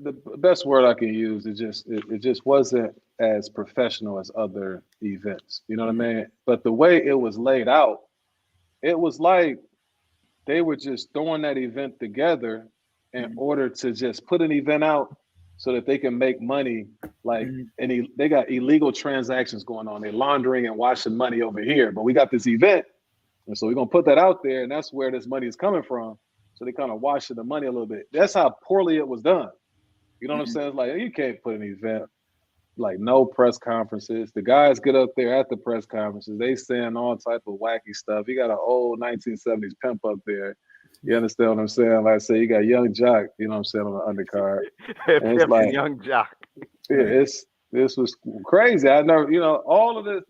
B: the best word I can use is it just wasn't as professional as other events. You know what I mean? But the way it was laid out, it was like they were just throwing that event together in order to just put an event out so that they can make money. Like, and they got illegal transactions going on. They're laundering and washing money over here. But we got this event, and so we're going to put that out there, and that's where this money is coming from. So they kind of washing the money a little bit. That's how poorly it was done. You know what I'm saying? It's like, you can't put an event, like no press conferences. The guys get up there at the press conferences. They saying all type of wacky stuff. You got an old 1970s pimp up there. You understand what I'm saying? Like I say, you got Young Jock, you know what I'm saying, on the undercard. And it's like
C: Young Jock.
B: Yeah, this was crazy. I never, all of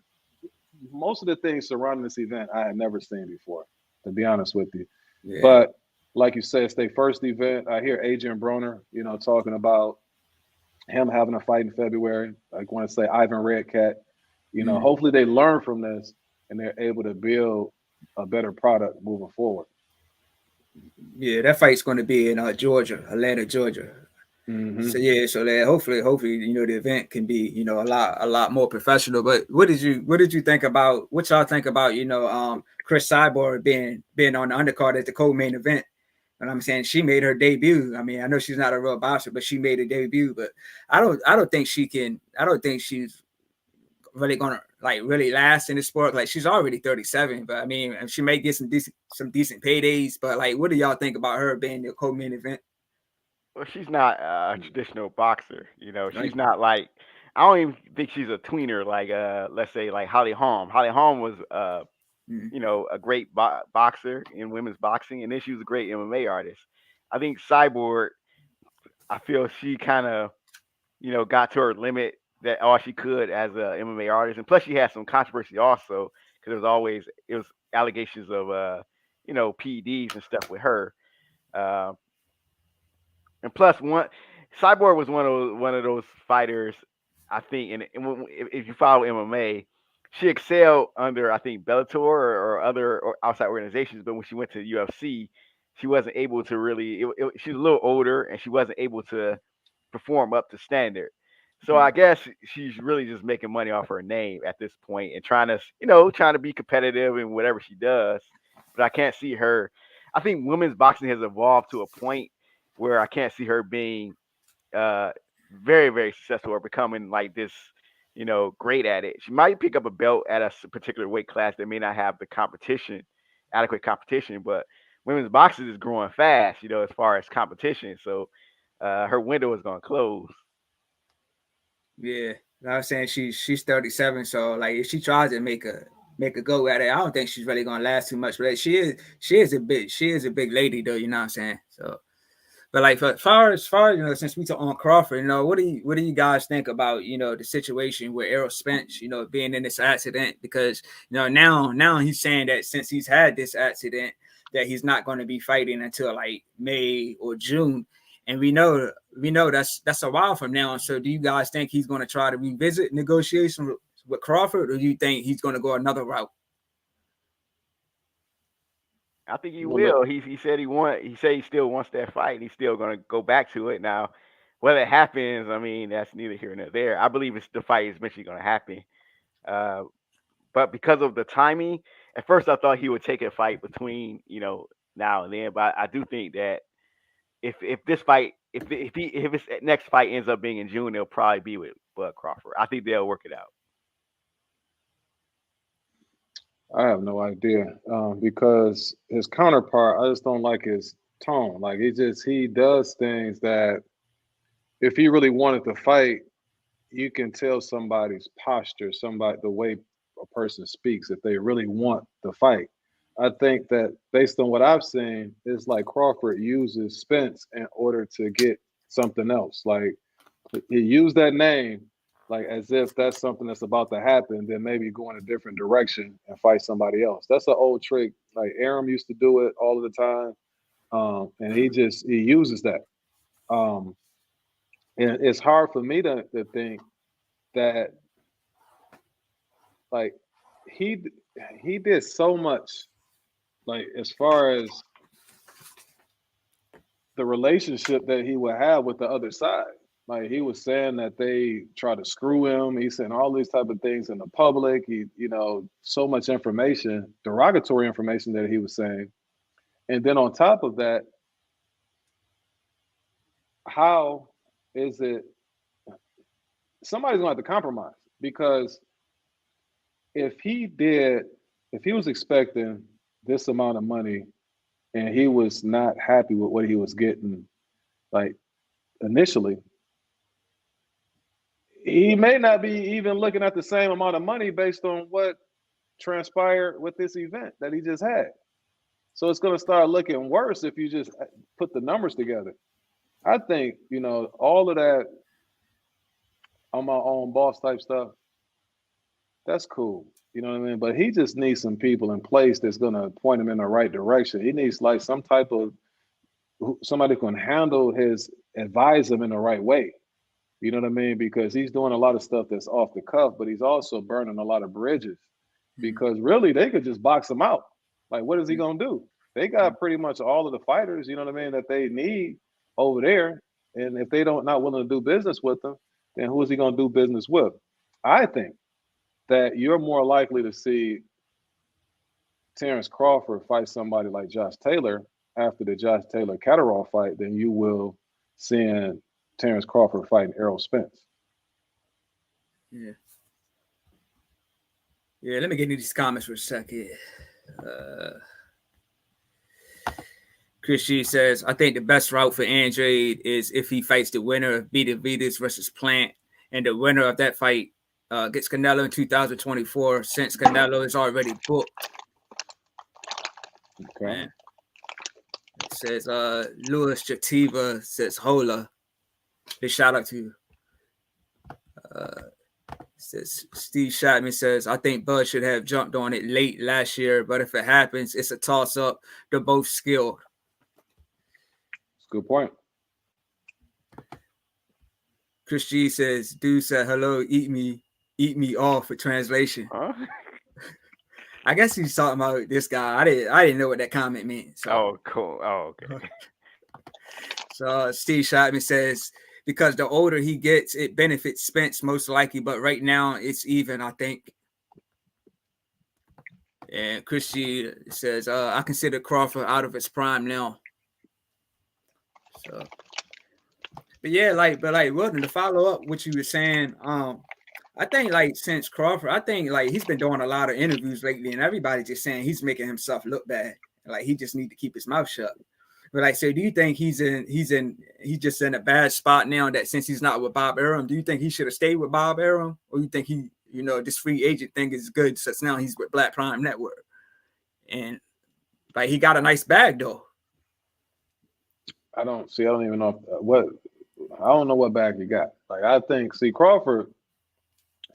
B: most of the things surrounding this event I had never seen before, to be honest with you. Yeah. But like you said, it's their first event. I hear Adrian Broner, talking about him having a fight in February. I want to say Ivan Redcat. Hopefully they learn from this and they're able to build a better product moving forward.
A: Yeah, that fight's going to be in Atlanta, Georgia. So yeah, so that hopefully, the event can be, a lot more professional. But what did you think about? What y'all think about, Chris Cyborg being on the undercard at the co-main event? And I'm saying she made her debut. I mean, I know she's not a real boxer, but she made a debut. But I don't think she's really gonna really last in the sport. Like, she's already 37, but I mean, she may get some decent paydays. But like, what do y'all think about her being the co-main event?
C: Well, she's not a traditional boxer. She's not like, I don't even think she's a tweener like let's say like Holly Holm. Holly Holm was a great boxer in women's boxing, and then she was a great MMA artist. I think Cyborg, I feel she kind of got to her limit, that all she could as a MMA artist, and plus she had some controversy also because it was allegations of PEDs and stuff with her. And plus, Cyborg was one of those fighters, I think, and if you follow MMA, she excelled under, I think, Bellator or other outside organizations. But when she went to the UFC, she wasn't able to really. She was a little older, and she wasn't able to perform up to standard. So I guess she's really just making money off her name at this point and trying to be competitive in whatever she does. But I can't see her. I think women's boxing has evolved to a point where I can't see her being very, very successful or becoming like this, great at it. She might pick up a belt at a particular weight class that may not have the adequate competition, but women's boxing is growing fast, as far as competition. So her window is going to close.
A: Yeah, I was saying she's 37, so like if she tries to make a go at it, I don't think she's really gonna last too much. But she is a big lady though, you know what I'm saying? So. But like as far as since we talk on Crawford, what do you guys think about the situation with Errol Spence, being in this accident? Because now he's saying that since he's had this accident, that he's not going to be fighting until like May or June, and we know that's a while from now. So do you guys think he's going to try to revisit negotiations with Crawford, or do you think he's going to go another route?
C: I think he will. He said he still wants that fight. He's still going to go back to it. Now, whether it happens, I mean, that's neither here nor there. I believe the fight is eventually going to happen. But because of the timing, at first I thought he would take a fight between now and then. But I do think that if this fight, if his next fight ends up being in June, it'll probably be with Bud Crawford. I think they'll work it out.
B: I have no idea because his counterpart, I just don't like his tone. Like he does things that if he really wanted to fight, you can tell somebody's posture, the way a person speaks, if they really want the fight. I think that based on what I've seen, it's like Crawford uses Spence in order to get something else. Like he used that name like as if that's something that's about to happen, then maybe go in a different direction and fight somebody else. That's an old trick. Like Arum used to do it all of the time. And he uses that. And it's hard for me to think that like he did so much, like as far as the relationship that he would have with the other side. Like he was saying that they try to screw him. He's saying all these type of things in the public. He, so much information, derogatory information that he was saying. And then on top of that, how is it somebody's gonna have to compromise? Because if he was expecting this amount of money and he was not happy with what he was getting, like initially, he may not be even looking at the same amount of money based on what transpired with this event that he just had. So it's going to start looking worse if you just put the numbers together. I think, all of that on my own boss type stuff, that's cool. You know what I mean? But he just needs some people in place that's going to point him in the right direction. He needs like some type of somebody who can advise him in the right way. You know what I mean? Because he's doing a lot of stuff that's off the cuff, but he's also burning a lot of bridges. Because really, they could just box him out. Like, what is he going to do? They got pretty much all of the fighters, you know what I mean, that they need over there. And if they not willing to do business with them, then who is he going to do business with? I think that you're more likely to see Terrance Crawford fight somebody like Josh Taylor after the Josh Taylor-Catterall fight than you will seeing Terrance Crawford fighting Errol Spence.
A: Yeah. Yeah, let me get into these comments for a second. Chris G says, I think the best route for Andrade is if he fights the winner of Benavidez versus Plant, and the winner of that fight gets Canelo in 2024, since Canelo is already booked.
B: Okay.
A: Man. It says, Louis Jativa says, Hola. Big shout out to you. Says Steve Shatman says, I think Bud should have jumped on it late last year, but if it happens, it's a toss-up. They're both skilled.
B: That's a good point.
A: Chris G says, dude said, hello, eat me off for translation.
C: Huh?
A: I guess he's talking about this guy. I didn't know what that comment meant. So.
C: Oh, cool. Oh, okay.
A: So Steve Shatman says, because the older he gets, it benefits Spence most likely, but right now it's even, I think. And Chris G says, I consider Crawford out of his prime now. So, but Wilton, to follow up what you were saying, I think since Crawford, I think he's been doing a lot of interviews lately, and everybody's just saying he's making himself look bad. Like he just need to keep his mouth shut. But so do you think he's just in a bad spot now that since he's not with Bob Arum, do you think he should have stayed with Bob Arum, or you think he, this free agent thing is good since now he's with Black Prime Network, and he got a nice bag though?
B: I don't even know I don't know what bag he got. Like I think, Crawford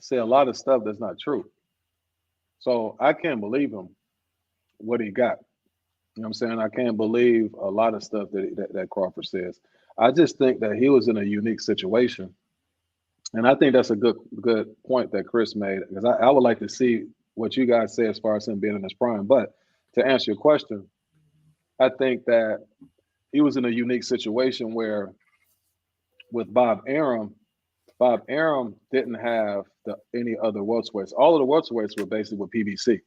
B: said a lot of stuff that's not true. So I can't believe him what he got. You know what I'm saying? I can't believe a lot of stuff that Crawford says. I just think that he was in a unique situation. And I think that's a good point that Chris made, because I would like to see what you guys say as far as him being in his prime. But to answer your question, I think that he was in a unique situation where with Bob Arum didn't have any other welterweights. All of the welterweights were basically with PBC.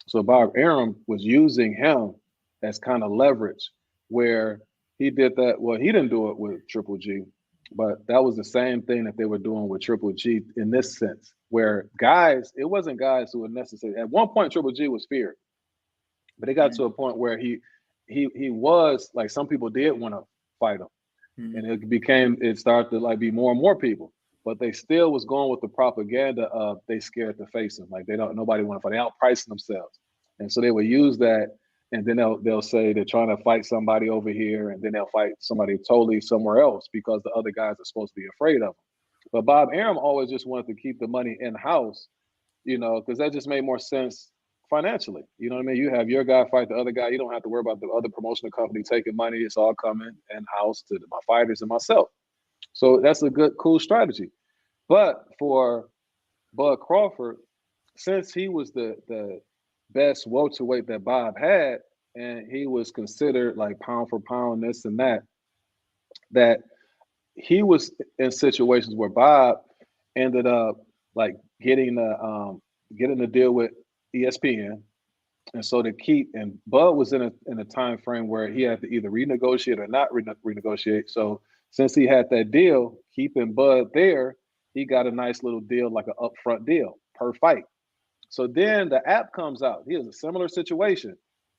B: So Bob Arum was using him as kind of leverage, where he did that. Well, he didn't do it with Triple G, but that was the same thing that they were doing with Triple G in this sense, where it wasn't guys who were necessary. At one point, Triple G was feared, but it got to a point where he was like, some people did want to fight him. And it started to like be more and more people, but they still was going with the propaganda of they scared to face him. Like nobody want to fight. They outpricing themselves. And so they would use that. And then they'll say they're trying to fight somebody over here, and then they'll fight somebody totally somewhere else because the other guys are supposed to be afraid of them. But Bob Arum always just wanted to keep the money in-house, because that just made more sense financially. You know what I mean? You have your guy fight the other guy. You don't have to worry about the other promotional company taking money. It's all coming in-house to my fighters and myself. So that's a cool strategy. But for Bud Crawford, since he was the best welterweight that Bob had, and he was considered like pound for pound, this and that he was in situations where Bob ended up like getting the deal with ESPN. And so and Bud was in a time frame where he had to either renegotiate or not renegotiate. So since he had that deal, keeping Bud there, he got a nice little deal, like an upfront deal per fight. So then the app comes out. He has a similar situation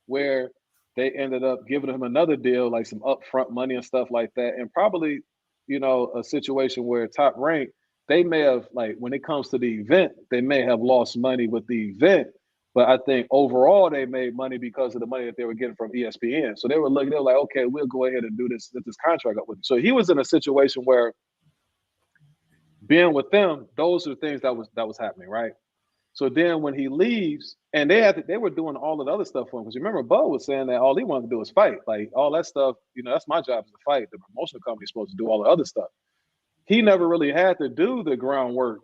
B: where they ended up giving him another deal, like some upfront money and stuff like that. And probably, a situation where Top Rank, they may have, like, when it comes to the event, they may have lost money with the event. But I think overall they made money because of the money that they were getting from ESPN. So they were like, okay, we'll go ahead and do this contract up with you. So he was in a situation where being with them, those are the things that was happening, right? So then when he leaves, and they were doing all of the other stuff for him, because remember, Bo was saying that all he wanted to do was fight. Like all that stuff, that's my job is to fight. The promotional company is supposed to do all the other stuff. He never really had to do the groundwork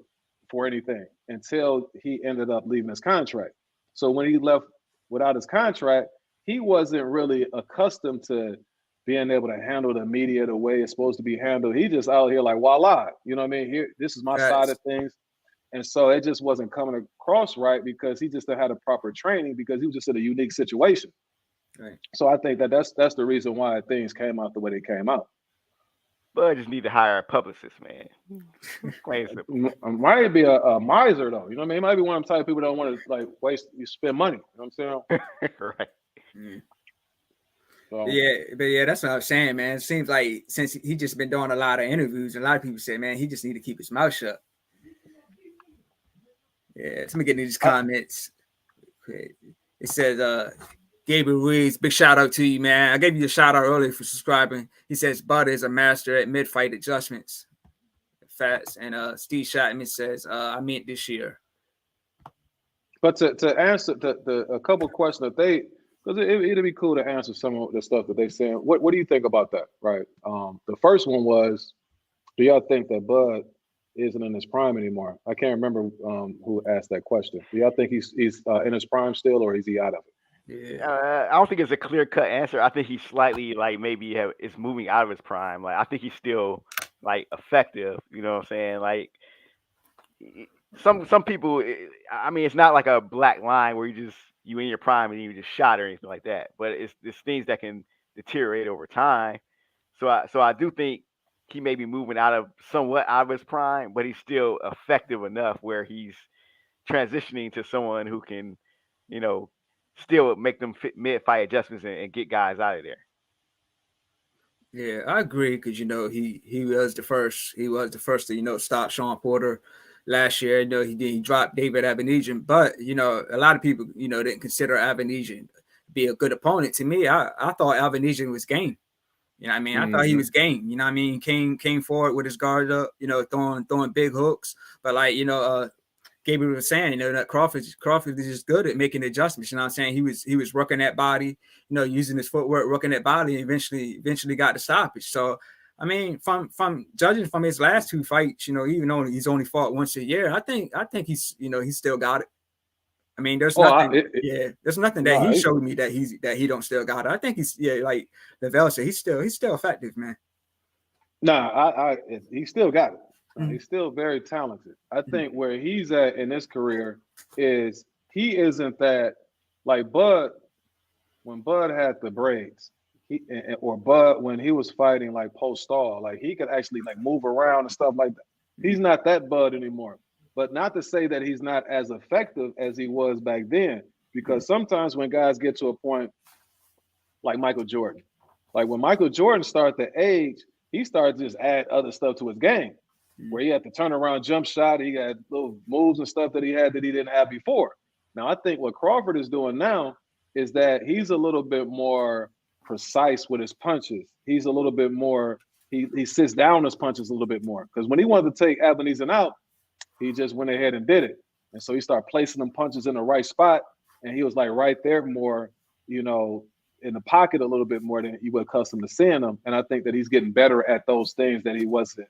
B: for anything until he ended up leaving his contract. So when he left without his contract, he wasn't really accustomed to being able to handle the media the way it's supposed to be handled. He just out here like, voila, you know what I mean? Here, this is my side of things. And so it just wasn't coming across right because he just had a proper training, because he was just in a unique situation.
A: Right.
B: So I think that's the reason why things came out the way they came out.
C: But I just need to hire a publicist, man.
B: Might be a miser though. You know what I mean? He might be one of them type of people that don't want to like spend money. You know what I'm saying?
C: Right.
B: So.
A: Yeah, that's what I was saying, man. It seems like since he just been doing a lot of interviews, and a lot of people say, man, he just need to keep his mouth shut. Yeah, let me get into these comments. It says, Gabriel Ruiz, big shout out to you, man. I gave you a shout out earlier for subscribing. He says, Bud is a master at mid-fight adjustments. Fats. And Steve Shotman says, I meant this year.
B: But to answer a couple questions that because it'd be cool to answer some of the stuff that they're saying. What do you think about that, right? The first one was, do y'all think that Bud isn't in his prime anymore? I can't remember who asked that question. Do y'all think he's in his prime still, or is he out of it?
C: Yeah. I don't think it's a clear-cut answer. I think he's slightly like maybe is moving out of his prime. Like I think he's still like effective. You know what I'm saying? Like some people. I mean, it's not like a black line where you in your prime and you just shot or anything like that. But it's things that can deteriorate over time. So I do think he may be moving somewhat out of his prime, but he's still effective enough where he's transitioning to someone who can, still make them fit mid-fight adjustments and get guys out of there.
A: Yeah, I agree, because he was the first. He was the first to stop Sean Porter last year. He dropped David Avanesyan, but a lot of people didn't consider Avanesyan be a good opponent. To me, I thought Avanesyan was game. You know what I mean? I thought he was game. You know what I mean? Came forward with his guard up, you know, throwing big hooks. But like, you know, Gabriel was saying, you know, that Crawford is just good at making adjustments. You know what I'm saying? He was working that body, you know, using his footwork, working that body, and eventually got the stoppage. So I mean, from judging from his last 2 fights, you know, even though he's only fought once a year, I think he's, you know, he's still got it. I mean, there's nothing. There's nothing that he showed me that he don't still got it. I think he's like Lavelle said, he's still effective, man.
B: He still got it. He's still very talented. I think where he's at in his career is he isn't that like Bud. When Bud had the braids, or Bud when he was fighting like post-stall, like he could actually like move around and stuff like that. He's not that Bud anymore. But not to say that he's not as effective as he was back then, because sometimes when guys get to a point like Michael Jordan, like when Michael Jordan started to age, he started to just add other stuff to his game, where he had to turn around jump shot. He had little moves and stuff that he didn't have before. Now, I think what Crawford is doing now is that he's a little bit more precise with his punches. He's a little bit more, he sits down his punches a little bit more. Because when he wanted to take Avaneysan out, he just went ahead and did it. And so he started placing them punches in the right spot. And he was like right there more, you know, in the pocket a little bit more than you were accustomed to seeing him. And I think that he's getting better at those things that he wasn't,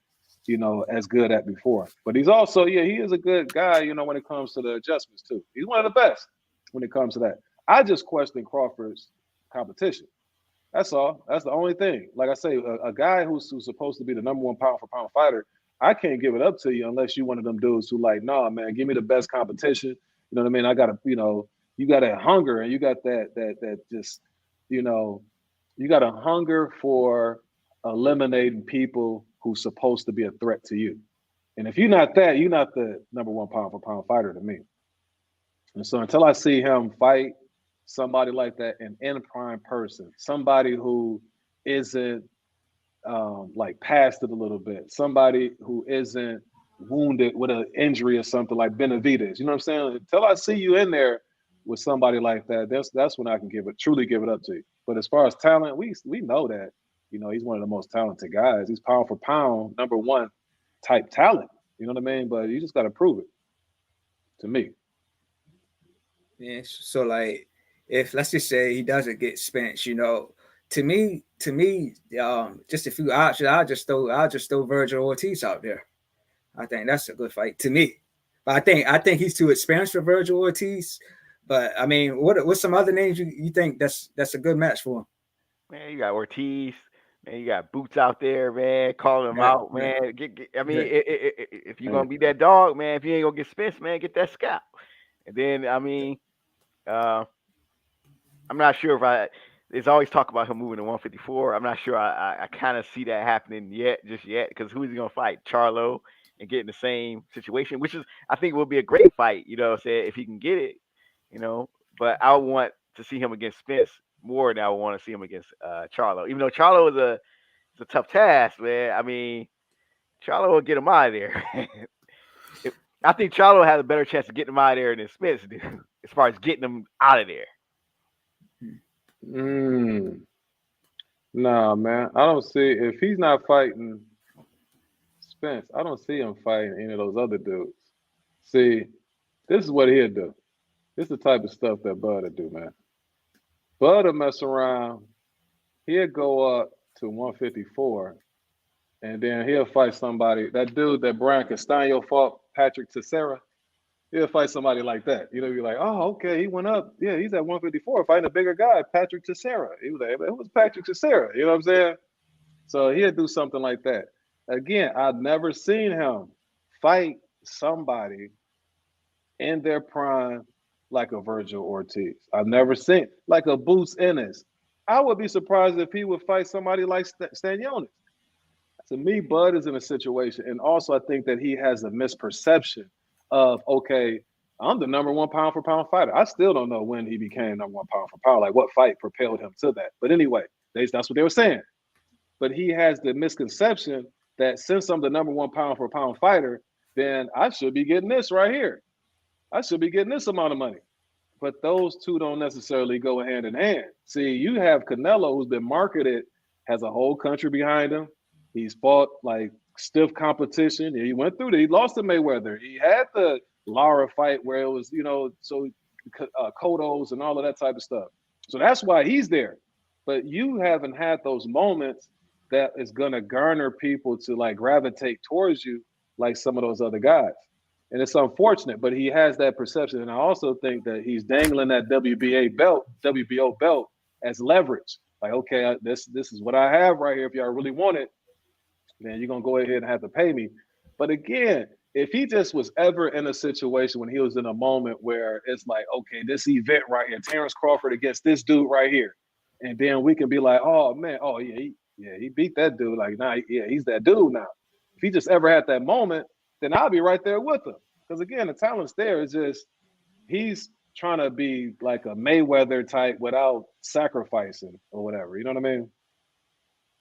B: you know, as good at before. But he's also, he is a good guy, you know, when it comes to the adjustments too. He's one of the best when it comes to that. I just question Crawford's competition. That's all. That's the only thing. Like I say, a guy who's supposed to be the #1 pound for pound fighter, I can't give it up to you unless you're one of them dudes who like, nah, man, give me the best competition. You know what I mean? I gotta, you know, you got that hunger and you got that just, you know, you got a hunger for eliminating people who's supposed to be a threat to you. And if you're not that, you're not the #1 pound for pound fighter to me. And so until I see him fight somebody like that, an in prime person, somebody who isn't like past it a little bit, somebody who isn't wounded with an injury or something like Benavidez, you know what I'm saying? Until I see you in there with somebody like that, that's when I can truly give it up to you. But as far as talent, we know that, you know, he's one of the most talented guys. He's pound for pound, #1 type talent. You know what I mean? But you just got to prove it to me.
A: Yeah. So like, if let's just say he doesn't get Spence, you know, to me, just a few options. I'll just throw Virgil Ortiz out there. I think that's a good fight to me. But I think he's too experienced for Virgil Ortiz. But I mean, what's some other names you think that's a good match for him?
C: Man, you got Ortiz. Man, you got Boots out there, man, calling him out, man. I mean, if you're gonna be that dog, man, if you ain't gonna get Spence, man, get that scalp. And then, I mean, I'm not sure if there's always talk about him moving to 154. I'm not sure I kind of see that happening just yet, because who is he gonna fight? Charlo, and get in the same situation, which is, I think, will be a great fight, you know, if he can get it, you know. But I want to see him against Spence more than I want to see him against Charlo. Even though Charlo is a tough task, man. I mean, Charlo will get him out of there. I think Charlo has a better chance of getting him out of there than Spence do, as far as getting him out of there.
B: Nah, man. I don't see, if he's not fighting Spence, I don't see him fighting any of those other dudes. See, this is what he'll do. This is the type of stuff that Bud will do, man. Bud will mess around. He'll go up to 154, and then he'll fight somebody. That dude that Brian Castaño fought, Patrick Teixeira, he'll fight somebody like that. You know, you're like, oh, okay, he went up. Yeah, he's at 154 fighting a bigger guy, Patrick Teixeira. He was like, who was Patrick Teixeira? You know what I'm saying? So he'll do something like that. Again, I've never seen him fight somebody in their prime like a Virgil Ortiz. I've never seen like a Boots Ennis. I would be surprised if he would fight somebody like Stanionis. To me, Bud is in a situation, and also I think that he has a misperception of, okay, I'm the #1 pound for pound fighter. I still don't know when he became #1 pound for pound, like what fight propelled him to that. But anyway, that's what they were saying. But he has the misconception that since I'm the #1 pound for pound fighter, then I should be getting this right here. I should be getting this amount of money. But those two don't necessarily go hand in hand. See, you have Canelo, who's been marketed has a whole country behind him. He's fought like stiff competition. He went through it. He lost to Mayweather. He had the Lara fight where it was, so Kodos and all of that type of stuff. So that's why he's there. But you haven't had those moments that is going to garner people to like gravitate towards you like some of those other guys. And it's unfortunate, but he has that perception. And I also think that he's dangling that WBO belt as leverage. Like, okay, this is what I have right here. If y'all really want it, then you're going to go ahead and have to pay me. But again, if he just was ever in a situation when he was in a moment where it's like, okay, this event right here, Terrance Crawford against this dude right here. And then we can be like, oh, man, oh, yeah, he beat that dude. Like, nah, yeah, he's that dude now. If he just ever had that moment, then I'll be right there with him. Because, again, the talent's there. It's just he's trying to be like a Mayweather type without sacrificing or whatever. You know what I mean?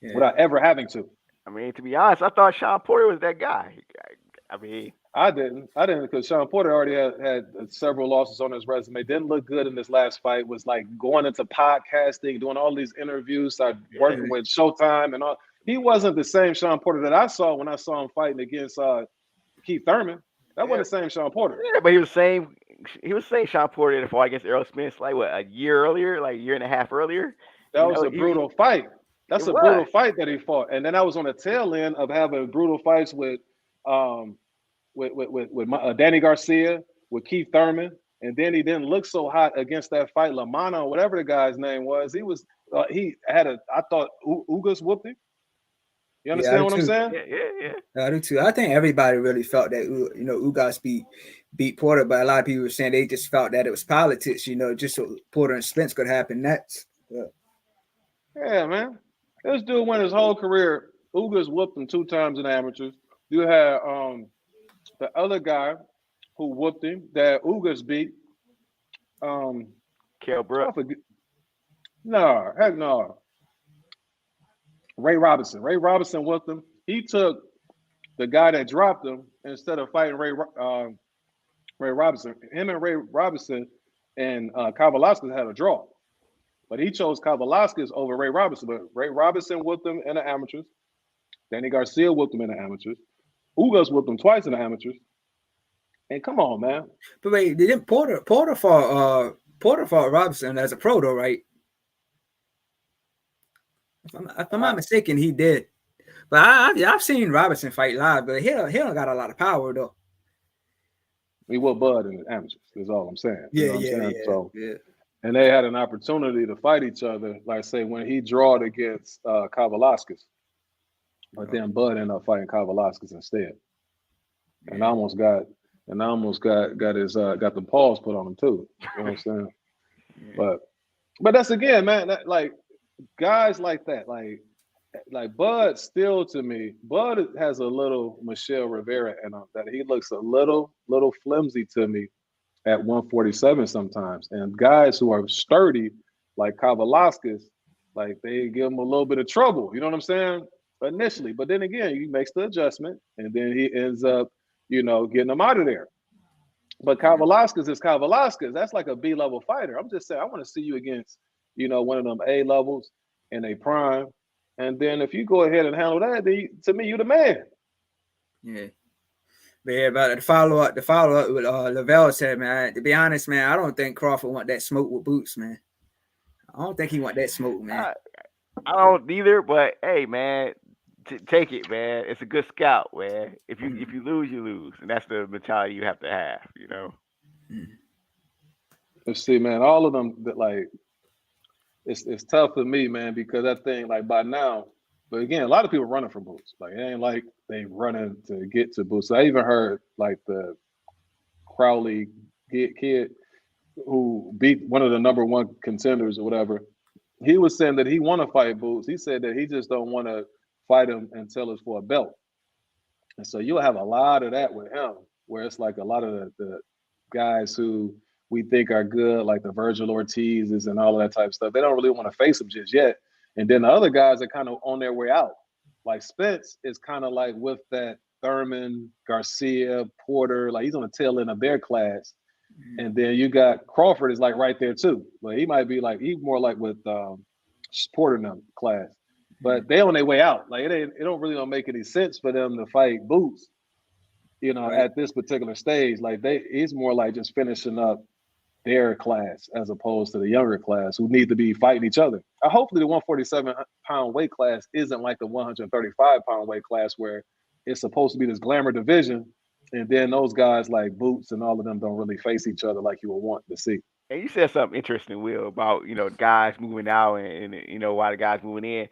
B: Yeah. Without ever having to.
C: I mean, to be honest, I thought Sean Porter was that guy. I mean,
B: I didn't because Sean Porter already had several losses on his resume. Didn't look good in this last fight. Was like going into podcasting, doing all these interviews, started working with Showtime and all. He wasn't the same Sean Porter that I saw when I saw him fighting against Keith Thurman. That wasn't the same Sean Porter.
C: Yeah, but he was saying Sean Porter in the fight against Errol Spence like what, a year earlier, like a year and a half earlier.
B: That was a brutal fight. That's a brutal fight that he fought. And then I was on the tail end of having brutal fights with Danny Garcia, with Keith Thurman, and then he didn't look so hot against that fight, Lamana, or whatever the guy's name was. He was I thought Ugas whooped him. You understand what I'm saying?
C: Yeah.
A: I do too. I think everybody really felt that Ugas beat Porter, but a lot of people were saying they just felt that it was politics, just so Porter and Spence could happen next.
B: Yeah, man. This dude went his whole career. Ugas whooped him 2 times in amateurs. You had the other guy who whooped him that Ugas beat.
C: Kell Brook.
B: No, heck no. Ray Robinson. Ray Robinson whooped him. He took the guy that dropped him instead of fighting Ray Robinson. Him and Ray Robinson and Kavaliauskas had a draw. But he chose Kavaliauskas over Ray Robinson. But Ray Robinson whooped him in the amateurs. Danny Garcia whooped him in the amateurs. Ugas whooped him twice in the amateurs. And come on, man.
A: But wait, didn't Porter fought Robinson as a pro though, right? If I'm not mistaken, he did. But I've seen Robinson fight live, but he don't got a lot of power though.
B: He whooped Bud in the amateurs. Is all I'm saying.
A: Yeah.
B: So, and they had an opportunity to fight each other, like say when he drawed against Kavaliauskas. But then Bud ended up fighting Kavaliauskas instead. And I almost got his got the paws put on him too. You know what I'm saying? Yeah. But that's again, man, that, like guys like that, like Bud still to me, Bud has a little Michel Rivera in him that he looks a little flimsy to me at 147 sometimes. And guys who are sturdy like Kavaliauskas, like they give him a little bit of trouble. You know what I'm saying? Initially, but then again, he makes the adjustment, and then he ends up, getting him out of there. But Kavaliauskas is Kavaliauskas. That's like a B-level fighter. I'm just saying, I want to see you against, one of them A levels in a prime, and then if you go ahead and handle that, then to me, you the man.
A: Yeah. But yeah, about the follow up with Lavelle said, man. To be honest, man, I don't think Crawford want that smoke with Boots, man. I don't think he want that smoke, man.
C: I don't either. But hey, man. Take it, man. It's a good scout, man. If you lose, you lose, and that's the mentality you have to have,
B: Let's see, man. All of them that like, it's tough for me, man, because that thing like by now. But again, a lot of people running from Boots. Like it ain't like they running to get to Boots. I even heard like the Crowley kid who beat one of the number 1 contenders or whatever. He was saying that he want to fight Boots. He said that he just don't want to fight him until it's for a belt. And so you'll have a lot of that with him, where it's like a lot of the guys who we think are good, like the Virgil Ortizes and all of that type of stuff. They don't really want to face him just yet. And then the other guys are kind of on their way out. Like Spence is kind of like with that Thurman, Garcia, Porter, like he's on the tail end of their class. And then you got Crawford is like right there too. But he might be like, he's more like with Porter now class. but they on their way out. Like it don't really make any sense for them to fight Boots, at this particular stage. Like it's more like just finishing up their class as opposed to the younger class who need to be fighting each other. Hopefully the 147-pound weight class isn't like the 135-pound weight class where it's supposed to be this glamour division, and then those guys like Boots and all of them don't really face each other like you would want to see.
C: And you said something interesting, Will, about guys moving out and why the guys moving in,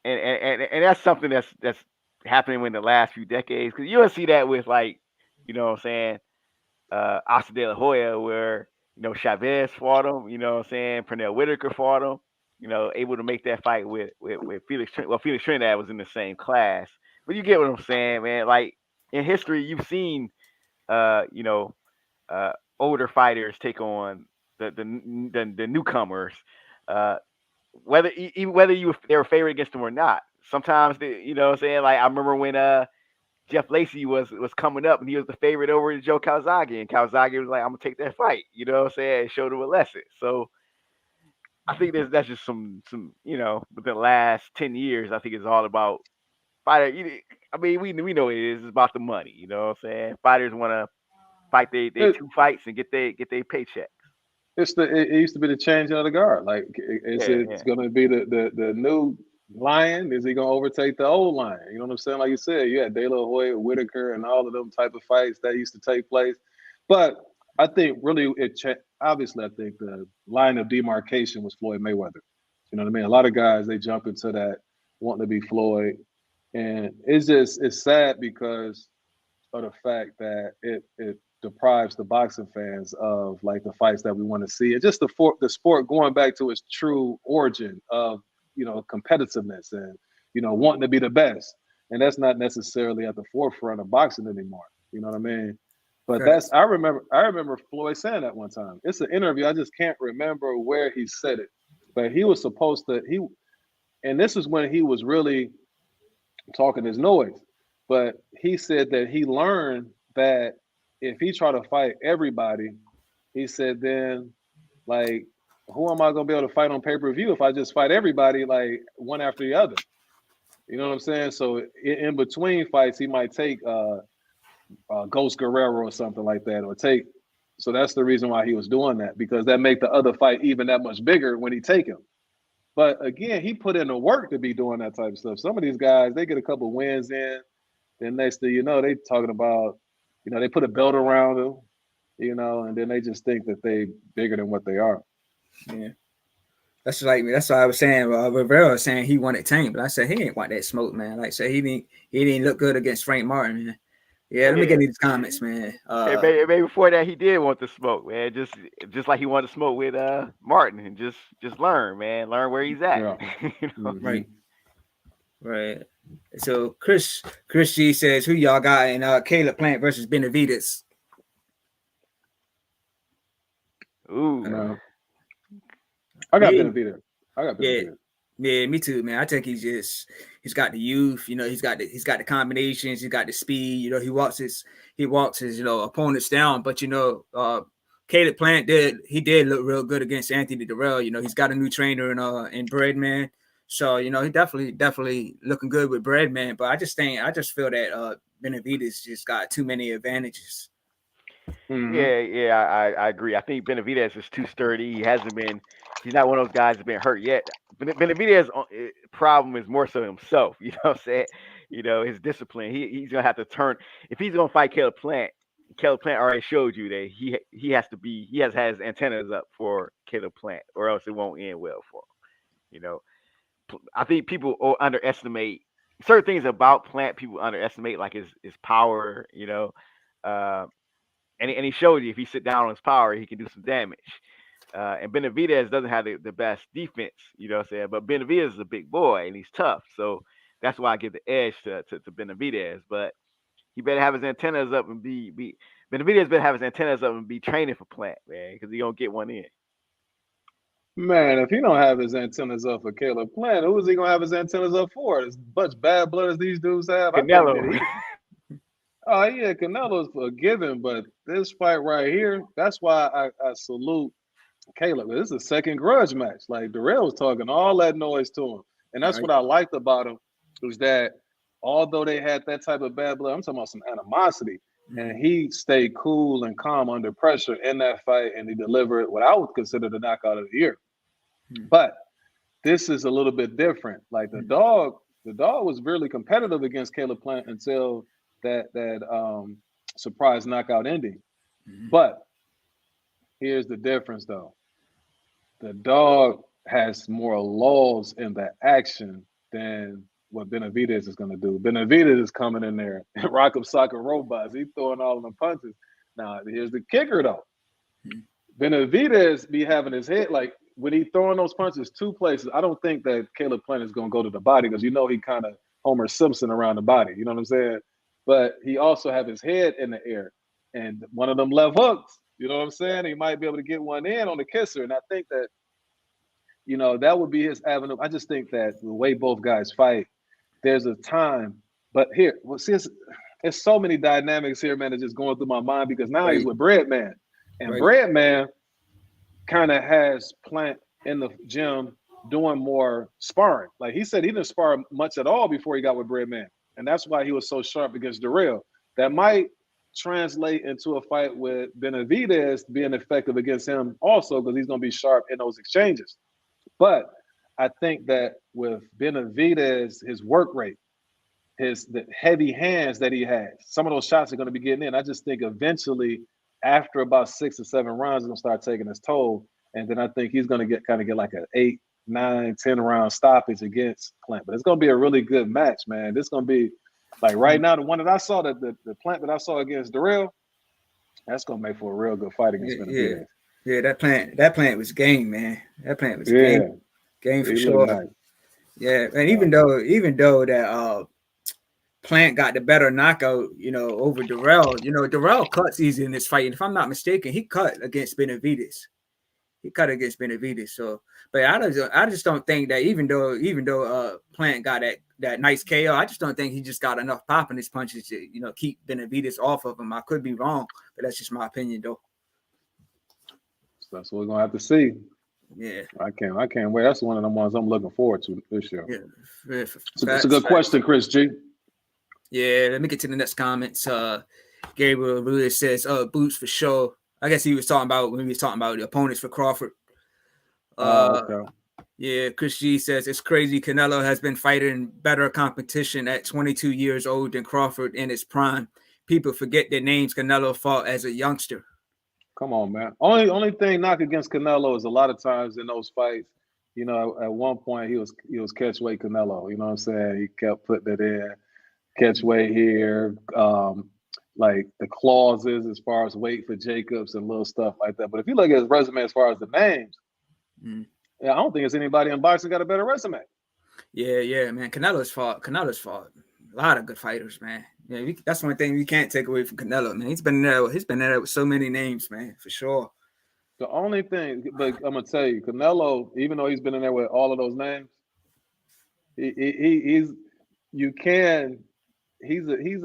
C: and that's something that's happening in the last few decades, because you don't see that with, like, what I'm saying, Oscar De La Hoya, where Chavez fought him, Pernell Whitaker fought him, able to make that fight with Felix. Well, Felix Trinidad was in the same class, but you get what I'm saying, man. Like, in history, you've seen older fighters take on the newcomers, whether they were favored against them or not. Sometimes like, I remember when Jeff Lacey was coming up and he was the favorite over Joe Calzaghe, and Calzaghe was like, I'm gonna take that fight, and showed him a lesson. So I think that's just some within the last 10 years, I think it's all about fighter. I mean, we know it is. It's about the money, Fighters want to fight they 2 fights and get their paychecks.
B: It used to be the changing of the guard. Like, it's going to be the new lion? Is he going to overtake the old lion? You know what I'm saying? Like you said, you had De La Hoya, Whitaker, and all of them type of fights that used to take place. But I think really obviously I think the line of demarcation was Floyd Mayweather. You know what I mean? A lot of guys, they jump into that wanting to be Floyd. And it's sad because of the fact that it deprives the boxing fans of, like, the fights that we want to see, and just the sport going back to its true origin of competitiveness and wanting to be the best, and that's not necessarily at the forefront of boxing anymore. You know what I mean? But I remember Floyd saying that one time. It's an interview, I just can't remember where he said it, but he was supposed to and this is when he was really talking his noise, but he said that he learned that if he tried to fight everybody, he said, then, like, who am I going to be able to fight on pay-per-view if I just fight everybody, like, one after the other? You know what I'm saying? So in between fights, he might take Ghost Guerrero or something like that, so that's the reason why he was doing that, because that make the other fight even that much bigger when he take him. But again, he put in the work to be doing that type of stuff. Some of these guys, they get a couple wins in, then next thing you know, they talking about, they put a belt around them, and then they just think that they bigger than what they are.
A: Yeah. That's why I was saying, Rivera was saying he wanted Tank, but I said he ain't want that smoke, man. Like I said, he didn't look good against Frank Martin, man. Yeah, let me get these comments, man.
C: Maybe before that he did want the smoke, man. Just like he wanted to smoke with Martin, and just learn, man. Learn where he's at.
B: Yeah.
A: Right. Right. So Chris G says, who y'all got in Caleb Plant versus Benavidez?
C: Ooh.
B: No. I got Benavidez. Benavidez.
A: Yeah, me too, man. I think he's got the youth, he's got the combinations, he's got the speed, he walks his opponents down. But Caleb Plant did look real good against Anthony Durrell. He's got a new trainer in Breadman. So, he definitely looking good with Breadman. But I just feel that Benavidez just got too many advantages.
C: Mm-hmm. Yeah, I agree. I think Benavidez is too sturdy. He's not one of those guys that's been hurt yet. Benavidez's problem is more so himself. You know what I'm saying? His discipline. He's gonna have to turn. If he's gonna fight Caleb Plant already showed you that he has to have his antennas up for Caleb Plant, or else it won't end well for him. I think people underestimate certain things about Plant. People underestimate, like his power. And he showed you if he sit down on his power, he can do some damage. And Benavidez doesn't have the best defense, but Benavidez is a big boy and he's tough. So that's why I give the edge to Benavidez. But he better have his antennas up and Benavidez better have his antennas up and be training for Plant, man, because he gonna get one in.
B: Man, if he don't have his antennas up for Caleb Plant, who is he gonna have his antennas up for? As much bad blood as these dudes have.
C: Canelo.
B: Oh yeah, Canelo's forgiven, but this fight right here, that's why I salute Caleb. This is a second grudge match. Like, Durrell was talking all that noise to him, And that's what I liked about him, was that although they had that type of bad blood, I'm talking about some animosity, and he stayed cool and calm under pressure in that fight, and he delivered what I would consider the knockout of the year. But this is a little bit different. Like the dog was really competitive against Caleb Plant until that surprise knockout ending. But here's the difference, though. The dog has more laws in the action than what Benavidez is going to do. Benavidez is coming in there and rock 'em, sock 'em robots. He's throwing all of them punches. Now, here's the kicker, though. Benavidez be having his head, like, when he throwing those punches two places, I don't think that Caleb Plant is going to go to the body, because he kind of Homer Simpson around the body. You know what I'm saying? But he also have his head in the air. And one of them left hooks, you know what I'm saying? He might be able to get one in on the kisser. And I think that, that would be his avenue. I just think that the way both guys fight, there's a time. But here, there's so many dynamics here, man, that's just going through my mind, because now he's with Breadman. And Breadman kind of has Plant in the gym doing more sparring. Like he said, he didn't spar much at all before he got with Breadman. And that's why he was so sharp against Darrell. That might translate into a fight with Benavidez being effective against him also, because he's going to be sharp in those exchanges. But I think that with Benavidez, his work rate, the heavy hands that he has, some of those shots are going to be getting in. I just think eventually, after about 6 or 7 rounds, it's going to start taking his toll. And then I think he's going to get like an 8, 9, 10 round stoppage against Plant. But it's going to be a really good match, man. This is going to be, like, right now, the one that I saw, the Plant that I saw against Darrell, that's going to make for a real good fight against Benavidez.
A: Yeah, that Plant was game, man. That Plant was game for sure. Nice. Yeah, and even though that Plant got the better knockout, over Darrell. Darrell cuts easy in this fight, and if I'm not mistaken, he cut against Benavidez. So, but I just don't think that even though Plant got that nice KO, I just don't think he just got enough pop in his punches to keep Benavidez off of him. I could be wrong, but that's just my opinion, though.
B: So that's what we're gonna have to see.
A: Yeah,
B: I can't wait. That's one of the ones I'm looking forward to this year.
A: Yeah,
B: it's a good question, Chris G.
A: Yeah, let me get to the next comments. Gabriel really says, boots for sure. I guess he was talking about when he was talking about the opponents for Crawford.
B: Okay.
A: Yeah, Chris G says it's crazy. Canelo has been fighting better competition at 22 years old than Crawford in his prime. People forget their names. Canelo fought as a youngster.
B: Come on, man. Only thing knock against Canelo is a lot of times in those fights, at one point he was catch weight Canelo. You know what I'm saying? He kept putting it in, catch weight here, like the clauses as far as weight for Jacobs and little stuff like that. But if you look at his resume as far as the names, I don't think there's anybody in boxing got a better resume.
A: Yeah, man. Canelo's fought a lot of good fighters, man. Yeah, that's one thing we can't take away from Canelo, man. He's been there with so many names, man, for sure.
B: The only thing, but I'm gonna tell you, Canelo, even though he's been in there with all of those names, he's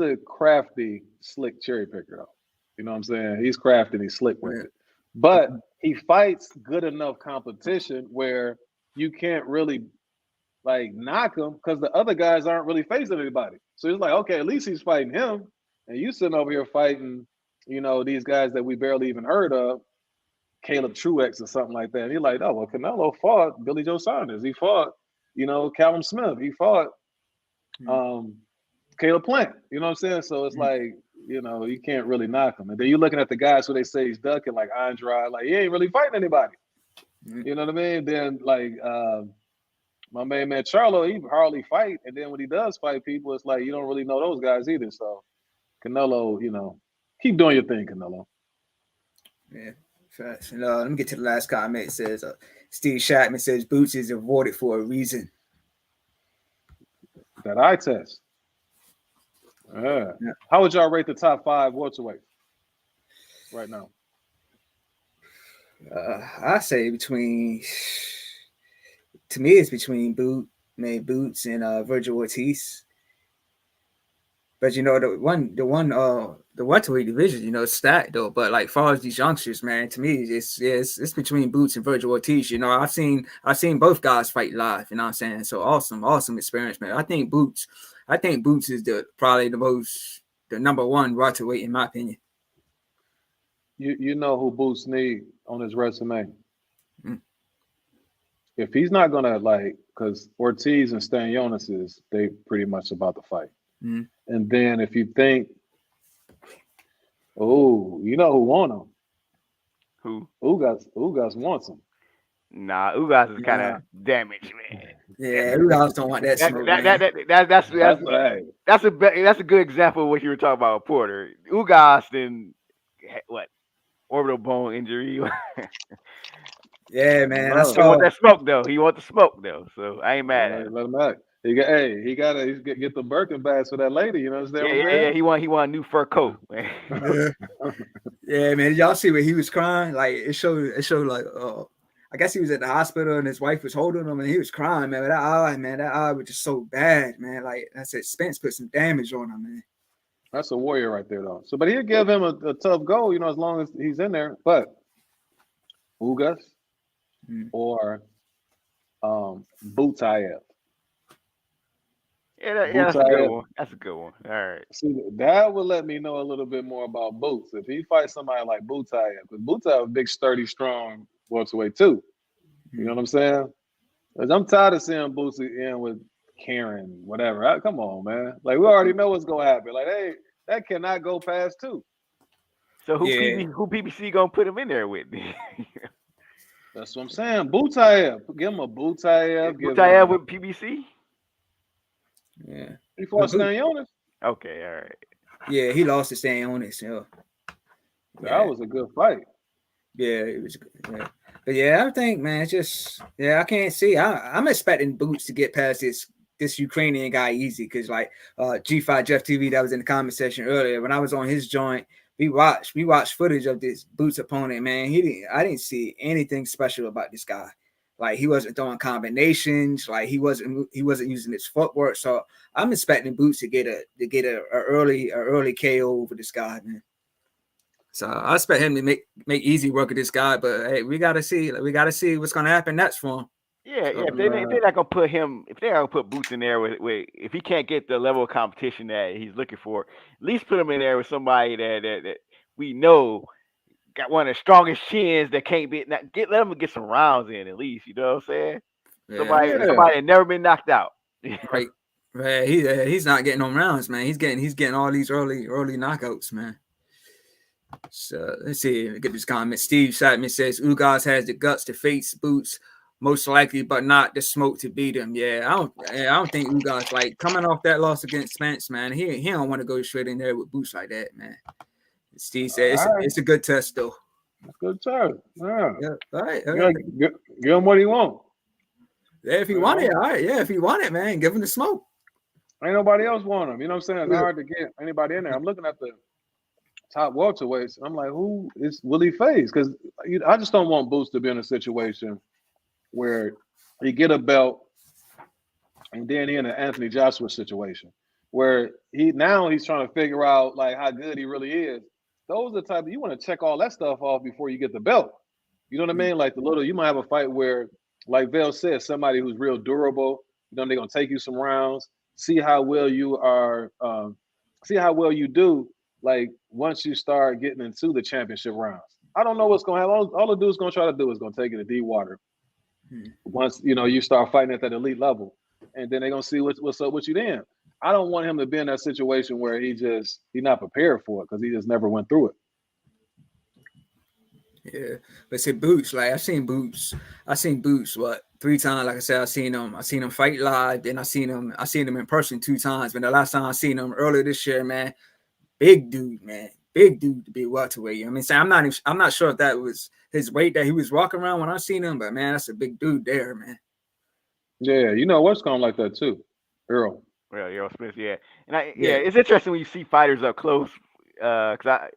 B: a crafty, slick cherry picker, though. You know what I'm saying? He's crafty and he's slick with it. But he fights good enough competition where you can't really knock him, because the other guys aren't really facing anybody. So it's like, okay, at least he's fighting him, and you sitting over here fighting, these guys that we barely even heard of, Caleb Truex or something like that. And you're like, oh, well, Canelo fought Billy Joe Saunders. He fought, Callum Smith. He fought Caleb Plant. You know what I'm saying? So it's like, you can't really knock him. And then you're looking at the guys who they say he's ducking, like Andrade, like he ain't really fighting anybody. You know what I mean? Then my main man Charlo, he hardly fight. And then when he does fight people, it's like you don't really know those guys either. So Canelo, keep doing your thing, Canelo.
A: Yeah, facts. And let me get to the last comment. It says Steve Shatman says Boots is awarded for a reason.
B: That eye test. Yeah. How would y'all rate the top 5 welterweights right now?
A: I say to me, it's between Boots and Virgil Ortiz. But the the welterweight division, you know, it's stacked though. But like, far as these youngsters, man, to me, it's between Boots and Virgil Ortiz. You know, I've seen both guys fight live. You know what I'm saying? So awesome experience, man. I think Boots is probably the number one welterweight in my opinion.
B: You know who Boots need on his resume? If he's not gonna because Ortiz and Stanionis they pretty much about to fight. And then if you think, you know who want him?
C: Who?
B: Ugas wants him.
C: Nah, Ugas is kind of damaged, man.
A: Yeah, Ugas don't want that smoke.
C: That's a good example of what you were talking about with Porter. Ugas then what? Orbital bone injury.
A: Yeah, man.
C: He want that smoke though. He want the smoke though. So I ain't mad at him.
B: Let him out. He gotta get the Birkin bags for that lady. You know what I'm saying?
C: Yeah. He want a new fur coat. Man.
A: Yeah, man. Y'all see where he was crying? Like it showed like I guess he was at the hospital and his wife was holding him and he was crying, man. But that eye was just so bad, man. Like I said, Spence put some damage on him, man.
B: That's a warrior right there, though. So, but he'll give him a tough go, you know, as long as he's in there. But Ugas or Butayev.
C: Yeah, that's a good one. That's a good one. All right.
B: See, that would let me know a little bit more about Boots. If he fights somebody like Butayev, because Butayev is big, sturdy, strong welterweight too. You know what I'm saying? Because I'm tired of seeing Boots in with Karen, whatever. Come on, man. Like, we already know what's going to happen. Like, hey, that cannot go past 2.
C: So who PPC going to put him in there with?
B: That's what I'm saying. Butayev. Give him a Butayev.
C: Butayev with PPC?
A: Yeah.
B: He fought Stanionis.
C: Okay, all right.
A: Yeah, he lost to Stanionis.
B: That was a good fight.
A: Yeah, it was good. Yeah. But yeah, I think, man, I can't see. I'm expecting Boots to get past this Ukrainian guy easy because like G5 Jeff TV that was in the comment section earlier when I was on his joint, we watched footage of this Boots opponent, man. I didn't see anything special about this guy. Like he wasn't throwing combinations, like he wasn't using his footwork. So I'm expecting Boots to get a early KO over this guy, man. So I expect him to make easy work of this guy, but hey, we gotta see what's gonna happen next for him.
C: Yeah, if they're not gonna put Boots in there with if he can't get the level of competition that he's looking for, at least put him in there with somebody that we know got one of the strongest chins that can't be let him get some rounds in at least. You know what I'm saying? Yeah. Somebody that never been knocked out.
A: Right. He's not getting no rounds, man. He's getting all these early knockouts, man. So let's see. Get this comment. Steve Satman says Ugas has the guts to face Boots, most likely, but not the smoke to beat him. Yeah, I don't think Ugas like coming off that loss against Spence, man. He don't want to go straight in there with Boots like that, man. Steve said it's a good test though.
B: Good test. Yeah.
A: All right.
B: Give him what he wants.
A: Yeah, if he want it, all right. Yeah, if he want it, man, give him the smoke.
B: Ain't nobody else want him. You know what I'm saying? It's hard to get anybody in there. I'm looking at the top welterweights. I'm like, who will he face? Because I just don't want Boots to be in a situation where he get a belt and then he in an Anthony Joshua situation where he's trying to figure out like how good he really is. Those are the type you want to check all that stuff off before you get the belt. You know what I mean? Like you might have a fight where, like Vale said, somebody who's real durable. You know, they're gonna take you some rounds, see how well you are, see how well you do. Like once you start getting into the championship rounds, I don't know what's gonna happen. All the dude's gonna try to do is gonna take it to D water. Once you start fighting at that elite level, and then they're gonna see what's up with you then. I don't want him to be in that situation where he's not prepared for it because he just never went through it.
A: Yeah, but see Boots, like I've seen Boots 3 times. Like I said, I seen him fight live, then I seen him in person 2 times. But the last time I seen him earlier this year, man, big dude to be welterweight. I mean, I'm not sure if that was his weight that he was walking around when I seen him, but man, that's a big dude there, man.
B: Yeah, you know what's going like that too, Earl.
C: Well, Earl Smith, yeah, and it's interesting when you see fighters up close, because I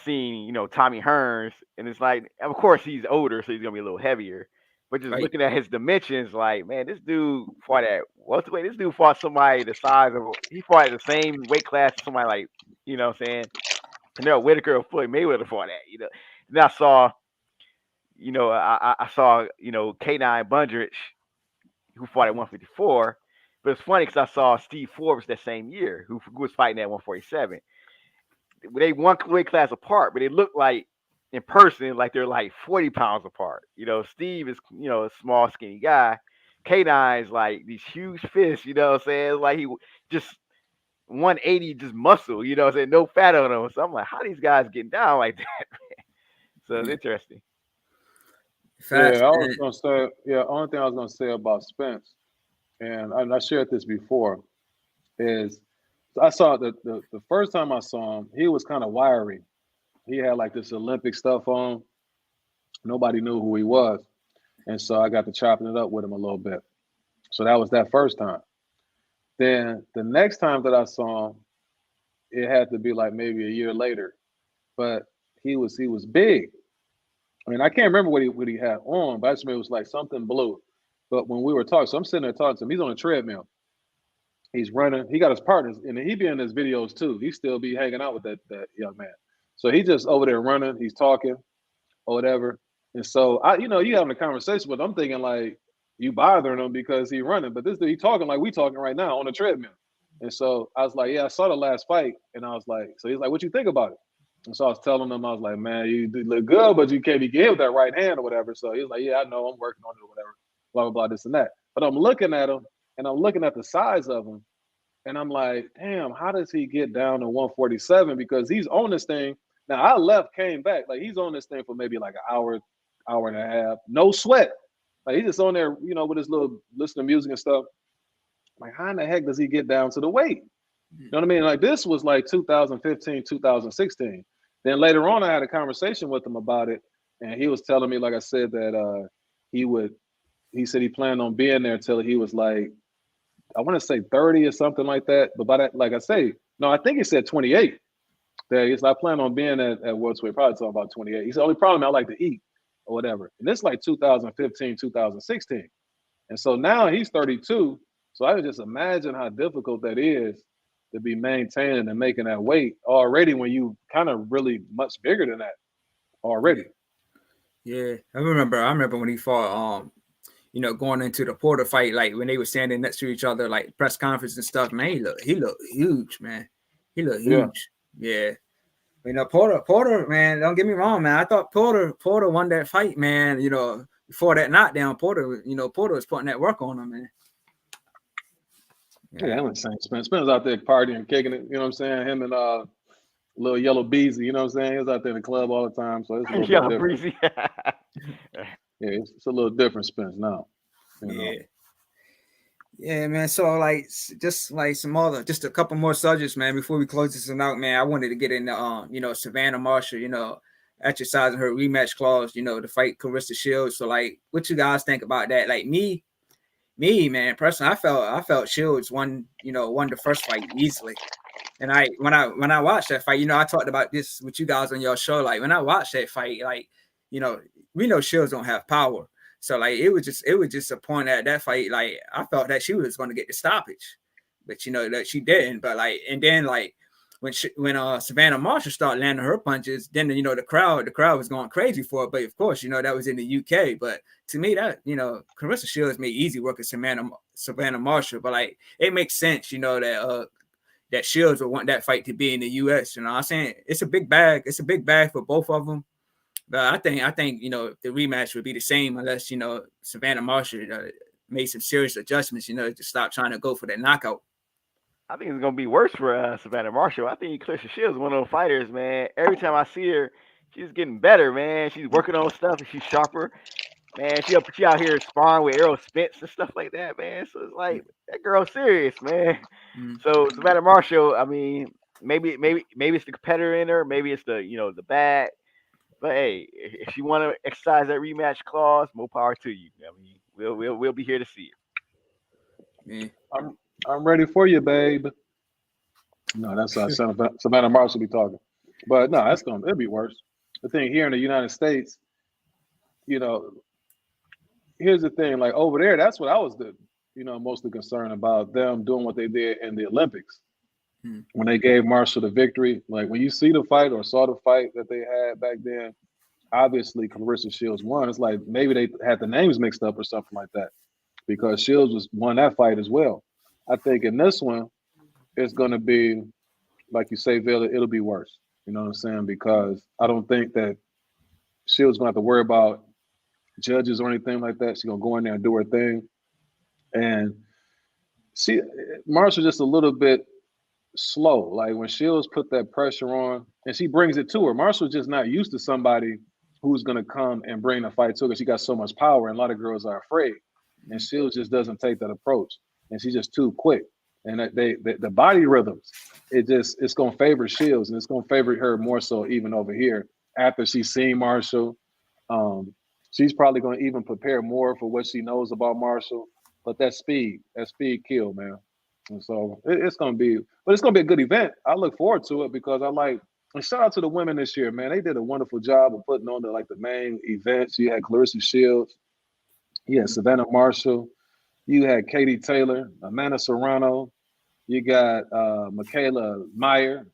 C: seen Tommy Hearns, and it's like, of course he's older, so he's gonna be a little heavier. But just looking at his dimensions, like, man, this dude fought at welterweight. This dude fought somebody the size of he fought at the same weight class as somebody like You know what I'm saying? Pernell Whitaker or Floyd Mayweather fought that. You know, then I saw, I saw, K9 Bundrich, who fought at 154. But it's funny because I saw Steve Forbes that same year, who was fighting at 147. They one weight class apart, but it looked like in person like they're like 40 pounds apart. Steve is a small, skinny guy. K9 is like these huge fists. You know what I'm saying? Like he just 180 just muscle. You know what I'm saying? No fat on him. So I'm like, how these guys getting down like that? So it's interesting.
A: Facts,
B: I was gonna say, only thing I was gonna say about Spence, and I shared this before, is I saw the first time I saw him, he was kind of wiry. He had like this Olympic stuff on. Nobody knew who he was. And so I got to chopping it up with him a little bit. So that was that first time. Then the next time that I saw him, it had to be like maybe a year later. But he was big. I mean, I can't remember what he had on, but I just remember it was like something blue. But when we were talking, so I'm sitting there talking to him. He's on a treadmill. He's running. He got his partners, and he be in his videos too. He still be hanging out with that young man. So he just over there running. He's talking or whatever. And so you having a conversation with him. I'm thinking like you bothering him because he running, but this dude he talking like we talking right now on the treadmill. And so I was like, yeah, I saw the last fight, and I was like, so he's like, what you think about it? And so I was telling him, I was like, man, you look good, but you can't be getting with that right hand or whatever. So he's like, yeah, I know, I'm working on it or whatever, blah blah blah, this and that. But I'm looking at him. And I'm looking at the size of him, and I'm like, damn, how does he get down to 147? Because he's on this thing. Now, I left, came back. Like, he's on this thing for maybe like an hour, hour and a half. No sweat. Like, he's just on there, with his little listening to music and stuff. Like, how in the heck does he get down to the weight? You know what I mean? Like, this was like 2015, 2016. Then later on, I had a conversation with him about it, and he was telling me, like I said, that he said he planned on being there until he was like, I want to say 30 or something like that. But by that, like I say, no, I think he said 28. That he's like, I plan on being at welterweight, probably talking about 28. He said, only problem I like to eat or whatever. And this like 2015, 2016. And so now he's 32. So I can just imagine how difficult that is to be maintaining and making that weight already when you kind of really much bigger than that already.
A: Yeah. I remember when he fought going into the Porter fight, like when they were standing next to each other, like press conference and stuff, man, he looked huge, man. He looked huge. Yeah. Porter, man, don't get me wrong, man. I thought Porter won that fight, man. Before that knockdown, Porter was putting that work on him, man.
B: Yeah, I'm insane. Spence was out there partying, kicking it, you know what I'm saying? Him and little Yellow Beezy, you know what I'm saying? He was out there in the club all the time, so it's a little bit different.
C: Breezy.
B: Yeah, it's a little different Spence now.
A: Yeah, man. So just a couple more subjects, man, before we close this one out, man. I wanted to get into Savannah Marshall, exercising her rematch clause, to fight Clarissa Shields. So what you guys think about that? Like me, man, personally, I felt Shields won the first fight easily. And when I watched that fight, I talked about this with you guys on your show. Like when I watched that fight, we know Shields don't have power. So it was just a point at that fight. Like I felt that she was going to get the stoppage, but that she didn't. But when Savannah Marshall started landing her punches, then the crowd was going crazy for it. But of course, that was in the UK. But to me, that Clarissa Shields made easy work of Savannah Marshall. But it makes sense, that Shields would want that fight to be in the US. I'm saying it's a big bag. It's a big bag for both of them. But I think the rematch would be the same unless Savannah Marshall made some serious adjustments, to stop trying to go for that knockout.
C: I think it's gonna be worse for Savannah Marshall. I think Clarissa Shields is one of those fighters, man. Every time I see her, she's getting better, man. She's working on stuff and she's sharper. Man, she out here sparring with Errol Spence and stuff like that, man. So it's like that girl's serious, man. So Savannah Marshall, I mean, maybe it's the competitor in her, maybe it's the bad. But hey, if you want to exercise that rematch clause, more power to you. I mean, we'll be here to see
B: it. I'm ready for you, babe. No, that's Savannah Marshall be talking. But no, it'll be worse. The thing here in the United States, here's the thing. Like over there, that's what I was mostly concerned about them doing what they did in the Olympics. when they gave Marshall the victory. Like when you see the fight or saw the fight that they had back then, obviously Clarissa Shields won. It's like maybe they had the names mixed up or something like that because Shields won that fight as well. I think in this one, it's going to be, like you say, Villa, it'll be worse. You know what I'm saying? Because I don't think that Shields going to have to worry about judges or anything like that. She's going to go in there and do her thing. And Marshall just a little bit slow. Like when Shields put that pressure on, and she brings it to her. Marshall's just not used to somebody who's going to come and bring the fight to her because she got so much power, and a lot of girls are afraid. And Shields just doesn't take that approach, and she's just too quick. And the body rhythms, it's going to favor Shields, and it's going to favor her more so even over here after she's seen Marshall. She's probably going to even prepare more for what she knows about Marshall. But that speed killed, man. And so it's going to be a good event. I look forward to it because and shout out to the women this year, man. They did a wonderful job of putting on the main events. You had Clarissa Shields, you had Savannah Marshall, you had Katie Taylor, Amanda Serrano, you got Michaela Meyer,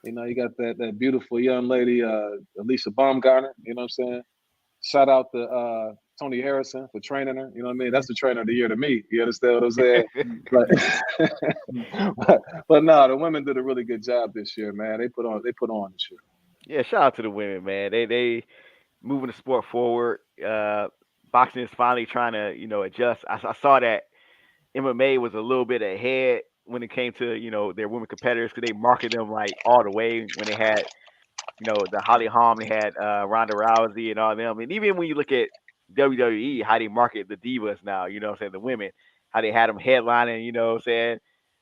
B: you got that beautiful young lady, Alicia Baumgartner, you know what I'm saying? Shout out to Tony Harrison for training her. You know what I mean? That's the trainer of the year to me. You understand what I'm saying? but no, the women did a really good job this year, man. They put on this year.
C: Yeah, shout out to the women, man. They moving the sport forward. Boxing is finally trying to, adjust. I saw that MMA was a little bit ahead when it came to, their women competitors because they marketed them like all the way when they had, the Holly Holm, they had Ronda Rousey and all them. And even when you look at WWE, how they market the divas now, the women, how they had them headlining,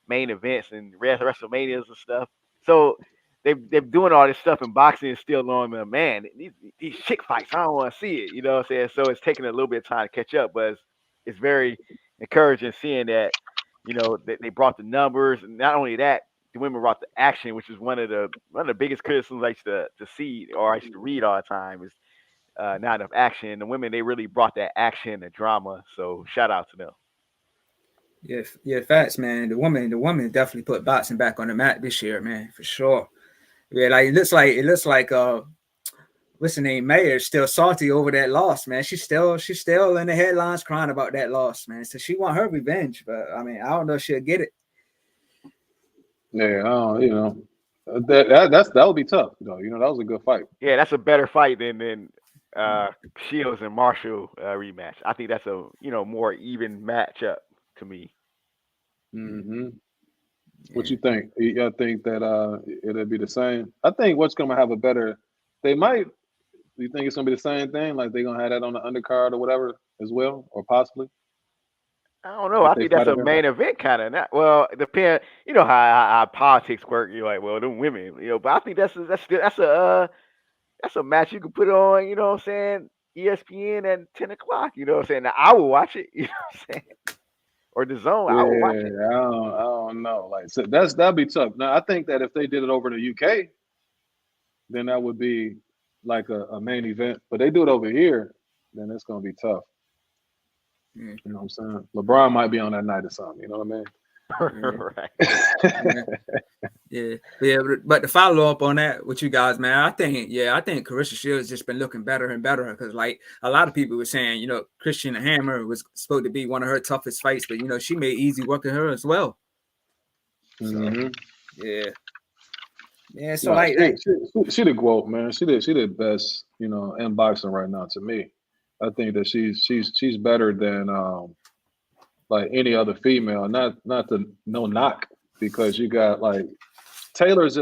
C: main events and WrestleManias and stuff. So they're doing all this stuff in boxing and still on them, man, these chick fights, I don't want to see it, So it's taking a little bit of time to catch up, but it's very encouraging seeing that, they brought the numbers, and not only that, the women brought the action, which is one of the biggest criticisms I used to see or I used to read all the time is not enough action. The women, they really brought that action, the drama. So shout out to them.
A: Yeah, facts, man. The woman definitely put boxing back on the map this year, man, for sure. Yeah, it looks like what's her name, Mayer, is still salty over that loss, man. She's still in the headlines crying about that loss, man. So she want her revenge, but I mean, I don't know if she'll get it.
B: Yeah, that would be tough. That was a good fight.
C: Yeah, that's a better fight than Shields and Marshall rematch. I think that's a more even matchup to me.
B: Mm-hmm. What you think? I think that it'll be the same. I think what's gonna have a better. They might. Do you think it's gonna be the same thing? Like they're gonna have that on the undercard or whatever as well, or possibly?
C: I don't know. I think that's a main event kind of. Well, it depends. You know how politics work. You're like, well, them women. But I think that's a match you can put on. You know what I'm saying? ESPN at 10 o'clock. You know what I'm saying? Now, I will watch it. You know what I'm saying? Or the zone.
B: Yeah,
C: I will watch it.
B: I don't know. Like, so that'd be tough. Now, I think that if they did it over in the UK, then that would be like a main event. But they do it over here, then it's gonna be tough. You know what I'm saying? LeBron might be on that night or something. You know what I mean?
C: Right.
A: Yeah. But to follow up on that with you guys, man, I think Clarissa Shields just been looking better and better because, like, a lot of people were saying, Christian Hammer was supposed to be one of her toughest fights, but she made easy work in her as well. Yeah. So
B: she the GOAT, man. She the best, in boxing right now to me. I think that she's better than like any other female. Not to no knock because you got like Taylor's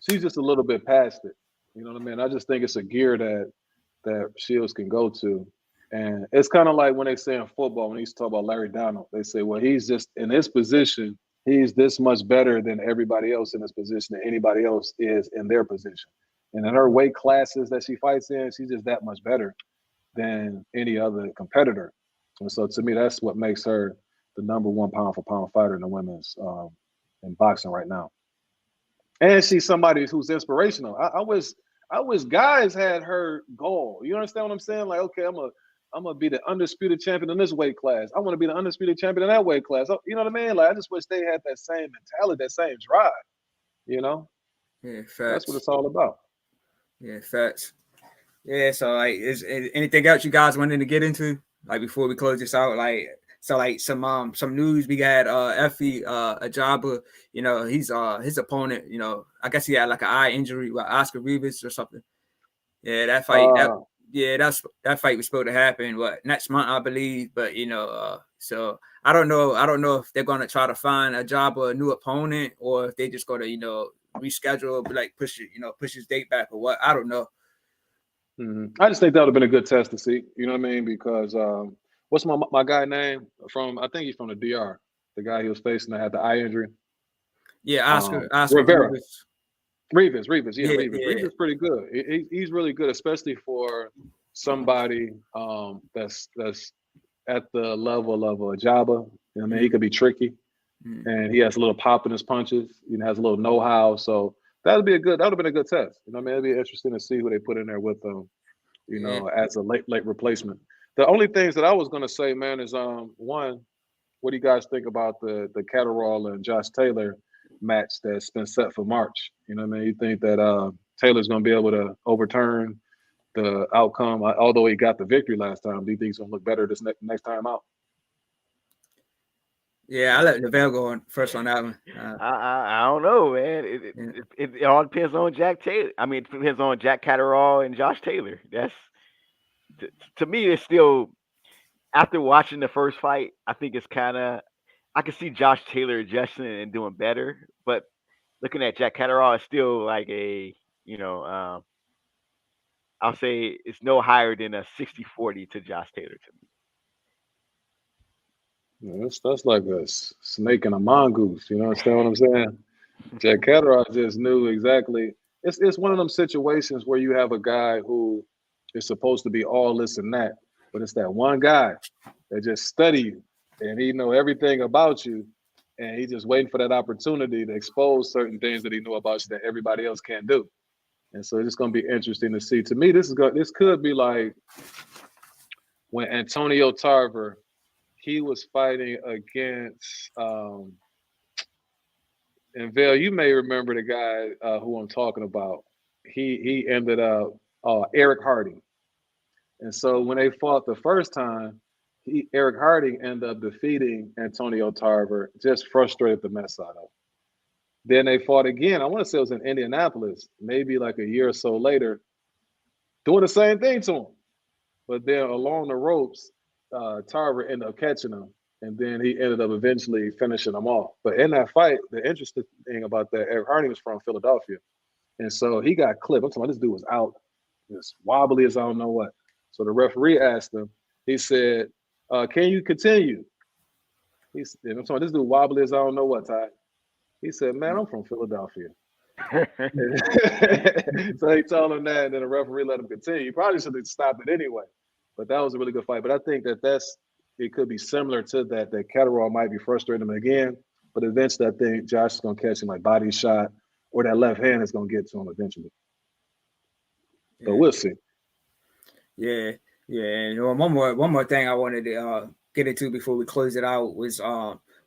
B: she's just a little bit past it. You know what I mean? I just think it's a gear that Shields can go to. And it's kind of like when they say in football, when they used to talk about Larry Donald, they say, well, he's just in his position, he's this much better than everybody else in his position than anybody else is in their position. And in her weight classes that she fights in, she's just that much better than any other competitor. And so to me, that's what makes her the number one pound for pound fighter in the women's in boxing right now. And she's somebody who's inspirational. I wish guys had her goal. You understand what I'm saying? Like, okay, I'm gonna be the undisputed champion in this weight class. I want to be the undisputed champion in that weight class. You know what I mean? Like, I just wish they had that same mentality, that same drive. You know,
A: Yeah, facts.
B: that's what it's all about.
A: Yeah, facts. Yeah, so like, is anything else you guys wanted to get into, like, before we close this out? Like, so like some news we had. Effie Ajaba, you know, he's his opponent. You know, I guess he had like an eye injury with Oscar Rivas or something. Yeah, that fight. That fight was supposed to happen next month, I believe. But you know, so I don't know. I don't know if they're gonna try to find a new opponent, or if they just gonna, you know, reschedule, like push his date back or what. I don't know.
B: I just think that would have been a good test to see. You know what I mean? Because what's my guy name from? I think he's from the DR. The guy he was facing that had the eye injury.
A: Yeah, Oscar
B: Rivera.
A: Rivas.
B: Rivas, yeah. Rivas pretty good. He's really good, especially for somebody that's at the level of a Jabba. You know what I mean? He could be tricky, and he has a little pop in his punches. You know, has a little know-how. So that would have been a good test. You know what I mean? It'd be interesting to see who they put in there with them. You know, as a late replacement. The only things that I was gonna say, man, is one, what do you guys think about the Catterall and Josh Taylor match that's been set for March? You know what I mean? You think that Taylor's going to be able to overturn the outcome, although he got the victory last time? Do you think he's going to look better this next time out?
A: Yeah, I let Lavelle go on first on that one.
C: I don't know, man. It all depends on Jack Taylor. I mean, it depends on Jack Catterall and Josh Taylor. That's to me, it's still, after watching the first fight, I think it's kind of, I can see Josh Taylor adjusting and doing better, but looking at Jack Catterall, it's still like a, you know, I'll say it's no higher than a 60-40 to Josh Taylor to me.
B: Yeah, that's like a snake and a mongoose. You know what I'm saying? Jack Catterall just knew exactly. It's one of them situations where you have a guy who is supposed to be all this and that, but it's that one guy that just study you, and he know everything about you, and he just waiting for that opportunity to expose certain things that he knew about you that everybody else can't do. And so it's going to be interesting to see. To me, this could be like when Antonio Tarver, he was fighting against, and Vale, you may remember the guy who I'm talking about. He ended up Eric Harding. And so when they fought the first time, Eric Harding ended up defeating Antonio Tarver, just frustrated the mess out of him. Then they fought again. I want to say it was in Indianapolis, maybe like a year or so later, doing the same thing to him. But then along the ropes, Tarver ended up catching him, and then he ended up eventually finishing him off. But in that fight, the interesting thing about that, Eric Harding was from Philadelphia. And so he got clipped. I'm talking about this dude was out, as wobbly as I don't know what. So the referee asked him, he said, can you continue? I'm talking about this dude wobbly as I don't know what, Ty. He said, man, I'm from Philadelphia. So he told him that, and then the referee let him continue. He probably should have stopped it anyway. But that was a really good fight. But I think it could be similar to that Catterall might be frustrating him again. But eventually I think Josh is going to catch him like body shot, or that left hand is going to get to him eventually. So we'll see.
A: Yeah. And one more thing I wanted to get into before we close it out was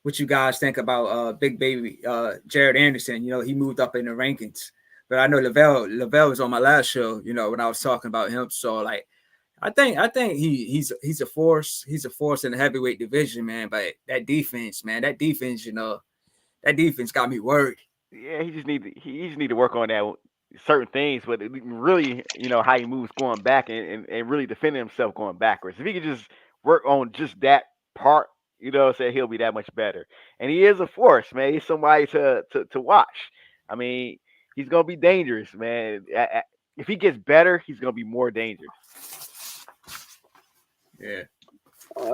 A: what you guys think about Big Baby Jared Anderson. You know, he moved up in the rankings, but I know Lavelle was on my last show, you know, when I was talking about him. So like, I think he's a force. He's a force in the heavyweight division, man. But that defense, you know, that defense got me worried.
C: Yeah, he just need to work on that certain things, but really, you know, how he moves going back and really defending himself going backwards. If he could just work on just that part, you know, say he'll be that much better. And he is a force, man. He's somebody to watch. I mean, he's gonna be dangerous, man. If he gets better, he's gonna be more dangerous.
A: Yeah.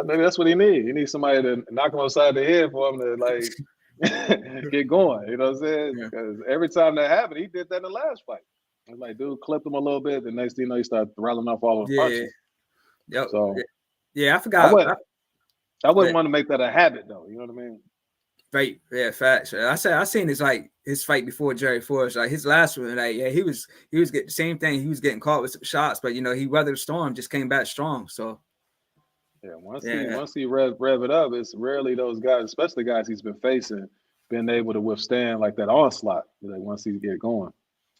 B: Maybe that's what he needs. He needs somebody to knock him upside the head for him to like get going. You know what I'm saying? Because every time that happened, he did that in the last fight. It's like, dude, clipped him a little bit. The next thing you know, he started rattling off all the punches.
A: Yep.
B: So
A: yeah, I forgot.
B: I wouldn't want to make that a habit, though. You know what I mean?
A: Right. Yeah. Facts. I seen his fight before Jerry Forrest. Like his last one, like he was getting the same thing. He was getting caught with some shots, but you know he weathered the storm, just came back strong. So.
B: Yeah, once he rev it up, it's rarely those guys, especially guys he's been facing, been able to withstand like that onslaught, like once he get going.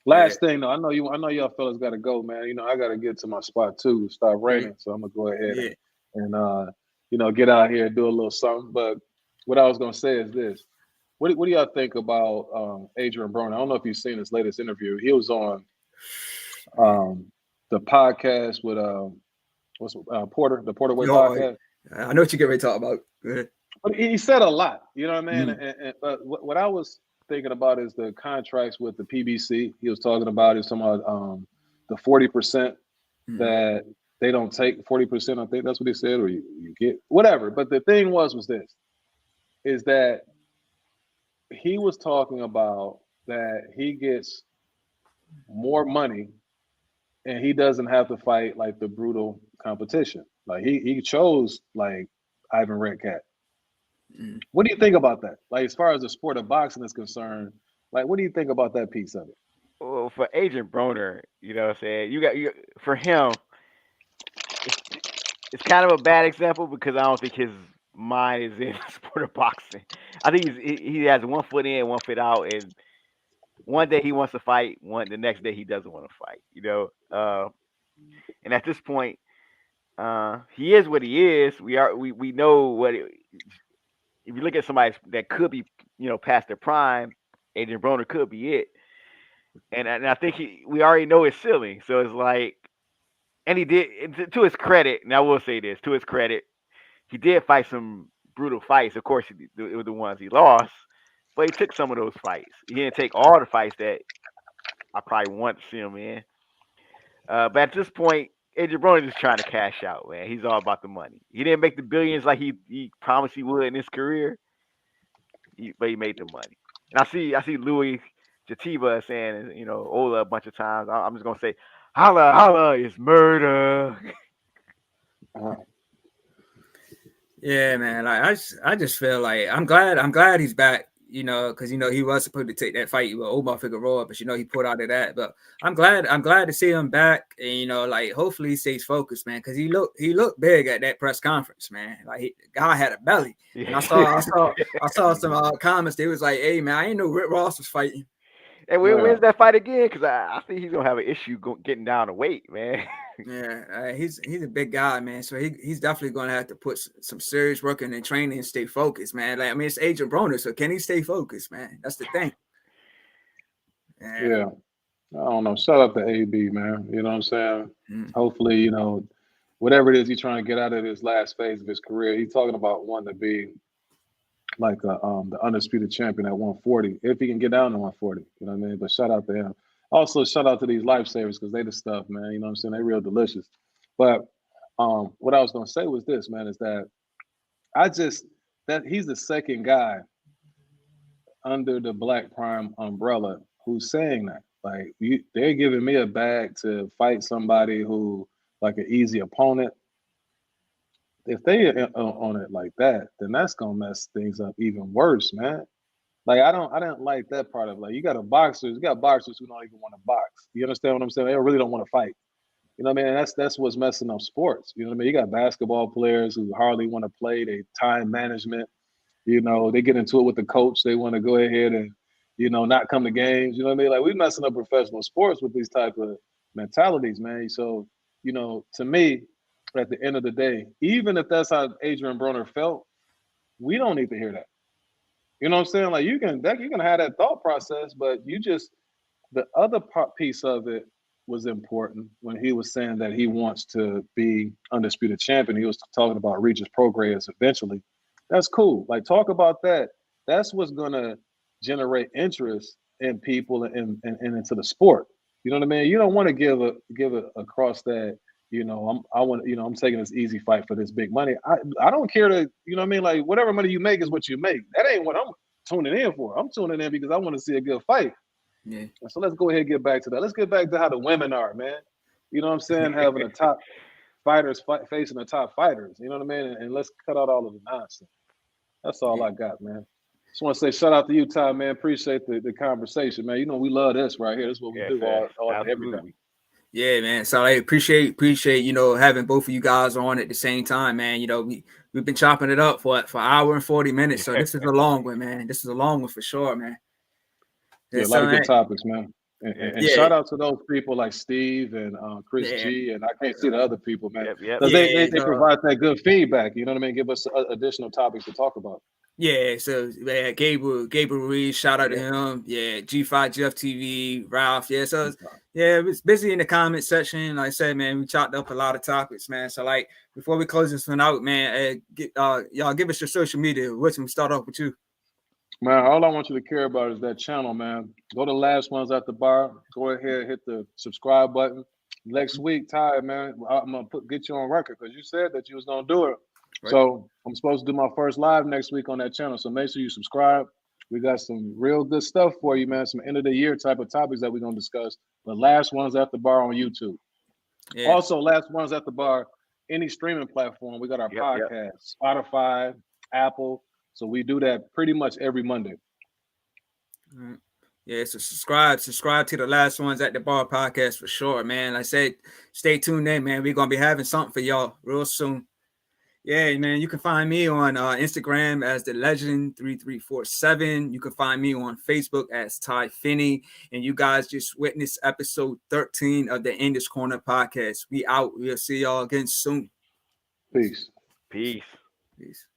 B: Last thing though, I know y'all fellas got to go, man. I got to get to my spot too. Start raining, so I'm gonna go ahead and get out here and do a little something. But what I was gonna say is this: what do y'all think about Adrian Broner? I don't know if you've seen his latest interview. He was on the podcast with Porter, the Porter Way podcast.
A: I know what you're getting ready to talk about. Go ahead.
B: But he said a lot, you know what I mean? And but what I was thinking about is the contracts with the PBC. He was talking about the 40% that they don't take. 40%, I think that's what he said, or you get whatever. But the thing was this, is that he was talking about that he gets more money and he doesn't have to fight like the brutal competition. Like he chose like Ivan Redcat. What do you think about that? Like, as far as the sport of boxing is concerned, like, what do you think about that piece of it?
C: Well, for Adrian Broner, you know what I'm saying? For him, it's kind of a bad example because I don't think his mind is in the sport of boxing. I think he has one foot in, one foot out, and one day he wants to fight, the next day he doesn't want to fight, and at this point, he is what he is. We know what if you look at somebody that could be, past their prime, Adrian Broner could be it. And I think we already know his ceiling. So it's like, and he did, to his credit, and I will say this, to his credit, he did fight some brutal fights. Of course, it were the ones he lost, but he took some of those fights. He didn't take all the fights that I probably want to see him in. But at this point, Adrian Broner is just trying to cash out, man. He's all about the money. He didn't make the billions like he promised he would in his career, but he made the money. And I see Louis Jativa saying, Ola a bunch of times. I'm just gonna say, holla, holla is murder.
A: Yeah, man. Like I just feel like I'm glad he's back. Because he was supposed to take that fight with Omar Figueroa, but he pulled out of that. But I'm glad to see him back, and like hopefully he stays focused, man. Because he looked big at that press conference, man. Like the guy had a belly, and I saw some comments. They was like, "Hey, man, I ain't know Rick Ross was fighting."
C: And when's that fight again? Because I think he's gonna have an issue getting down to weight, man.
A: Yeah, he's a big guy, man. So he's definitely going to have to put some serious work in and training and stay focused, man. Like, I mean, it's Adrian Broner, so can he stay focused, man? That's the thing.
B: Yeah. I don't know. Shout out to AB, man. You know what I'm saying? Hopefully, whatever it is he's trying to get out of this last phase of his career, he's talking about wanting to be like the undisputed champion at 140, if he can get down to 140. You know what I mean? But shout out to him. Also, shout out to these lifesavers because they the stuff, man. You know what I'm saying? They real delicious. But what I was going to say was this, man, is that he's the second guy under the Black Prime umbrella who's saying that. Like, they're giving me a bag to fight somebody who, like, an easy opponent. If they on it like that, then that's going to mess things up even worse, man. Like, I don't like that part of it. Like, you got boxers who don't even want to box. You understand what I'm saying? They really don't want to fight. You know what I mean? And that's what's messing up sports. You know what I mean? You got basketball players who hardly want to play. They time management. They get into it with the coach. They want to go ahead and, not come to games. You know what I mean? Like, we're messing up professional sports with these type of mentalities, man. So, to me, at the end of the day, even if that's how Adrian Broner felt, we don't need to hear that. You know what I'm saying? Like, you can have that thought process, but the other piece of it was important when he was saying that he wants to be undisputed champion. He was talking about Regis Prograis eventually. That's cool. Like, talk about that. That's what's gonna generate interest in people and into the sport. You know what I mean? You don't want to give it across that. I'm taking this easy fight for this big money. I don't care to, you know what I mean? Like, whatever money you make is what you make. That ain't what I'm tuning in for. I'm tuning in because I want to see a good fight.
A: Yeah.
B: So let's go ahead and get back to that. Let's get back to how the women are, man. You know what I'm saying? Having the top fighters facing the top fighters. You know what I mean? And let's cut out all of the nonsense. That's all I got, man. Just want to say shout out to you, Ty, man. Appreciate the conversation, man. We love this right here. This is what we do all every day.
A: Yeah, man. So I appreciate having both of you guys on at the same time, man. We've been chopping it up for an hour and 40 minutes. So this is a long one, man. This is a long one for sure, man.
B: Yeah, a lot of good topics, man. And shout out to those people like Steve and Chris G, and I can't see the other people, man, because they provide that good feedback. You know what I mean? Give us additional topics to talk about.
A: Yeah, so Gabriel Ruiz, shout out to him. Yeah, G5 Jeff TV, Ralph. Yeah, so it was busy in the comment section. Like I said, man, we chopped up a lot of topics, man. So like before we close this one out, man, y'all give us your social media. Which we start off with you.
B: Man, all I want you to care about is that channel, man. Go to Last Ones at the Bar. Go ahead, hit the subscribe button. Next week, Ty, man, I'm gonna get you on record because you said that you was gonna do it. Right. So I'm supposed to do my first live next week on that channel. So make sure you subscribe. We got some real good stuff for you, man. Some end of the year type of topics that we're gonna discuss. But Last Ones at the Bar on YouTube. Yeah. Also, Last Ones at the Bar, any streaming platform. We got our podcast, Spotify, Apple. So we do that pretty much every Monday.
A: Right. Yeah, so subscribe to the Last Ones at the Bar podcast for sure, man. Like I said, stay tuned in, man. We're gonna be having something for y'all real soon. Yeah, man, you can find me on Instagram as The Legend 3347. You can find me on Facebook as Ty Finney. And you guys just witnessed episode 13 of the English Corner podcast. We out. We'll see y'all again soon.
B: Peace.
C: Peace.
A: Peace.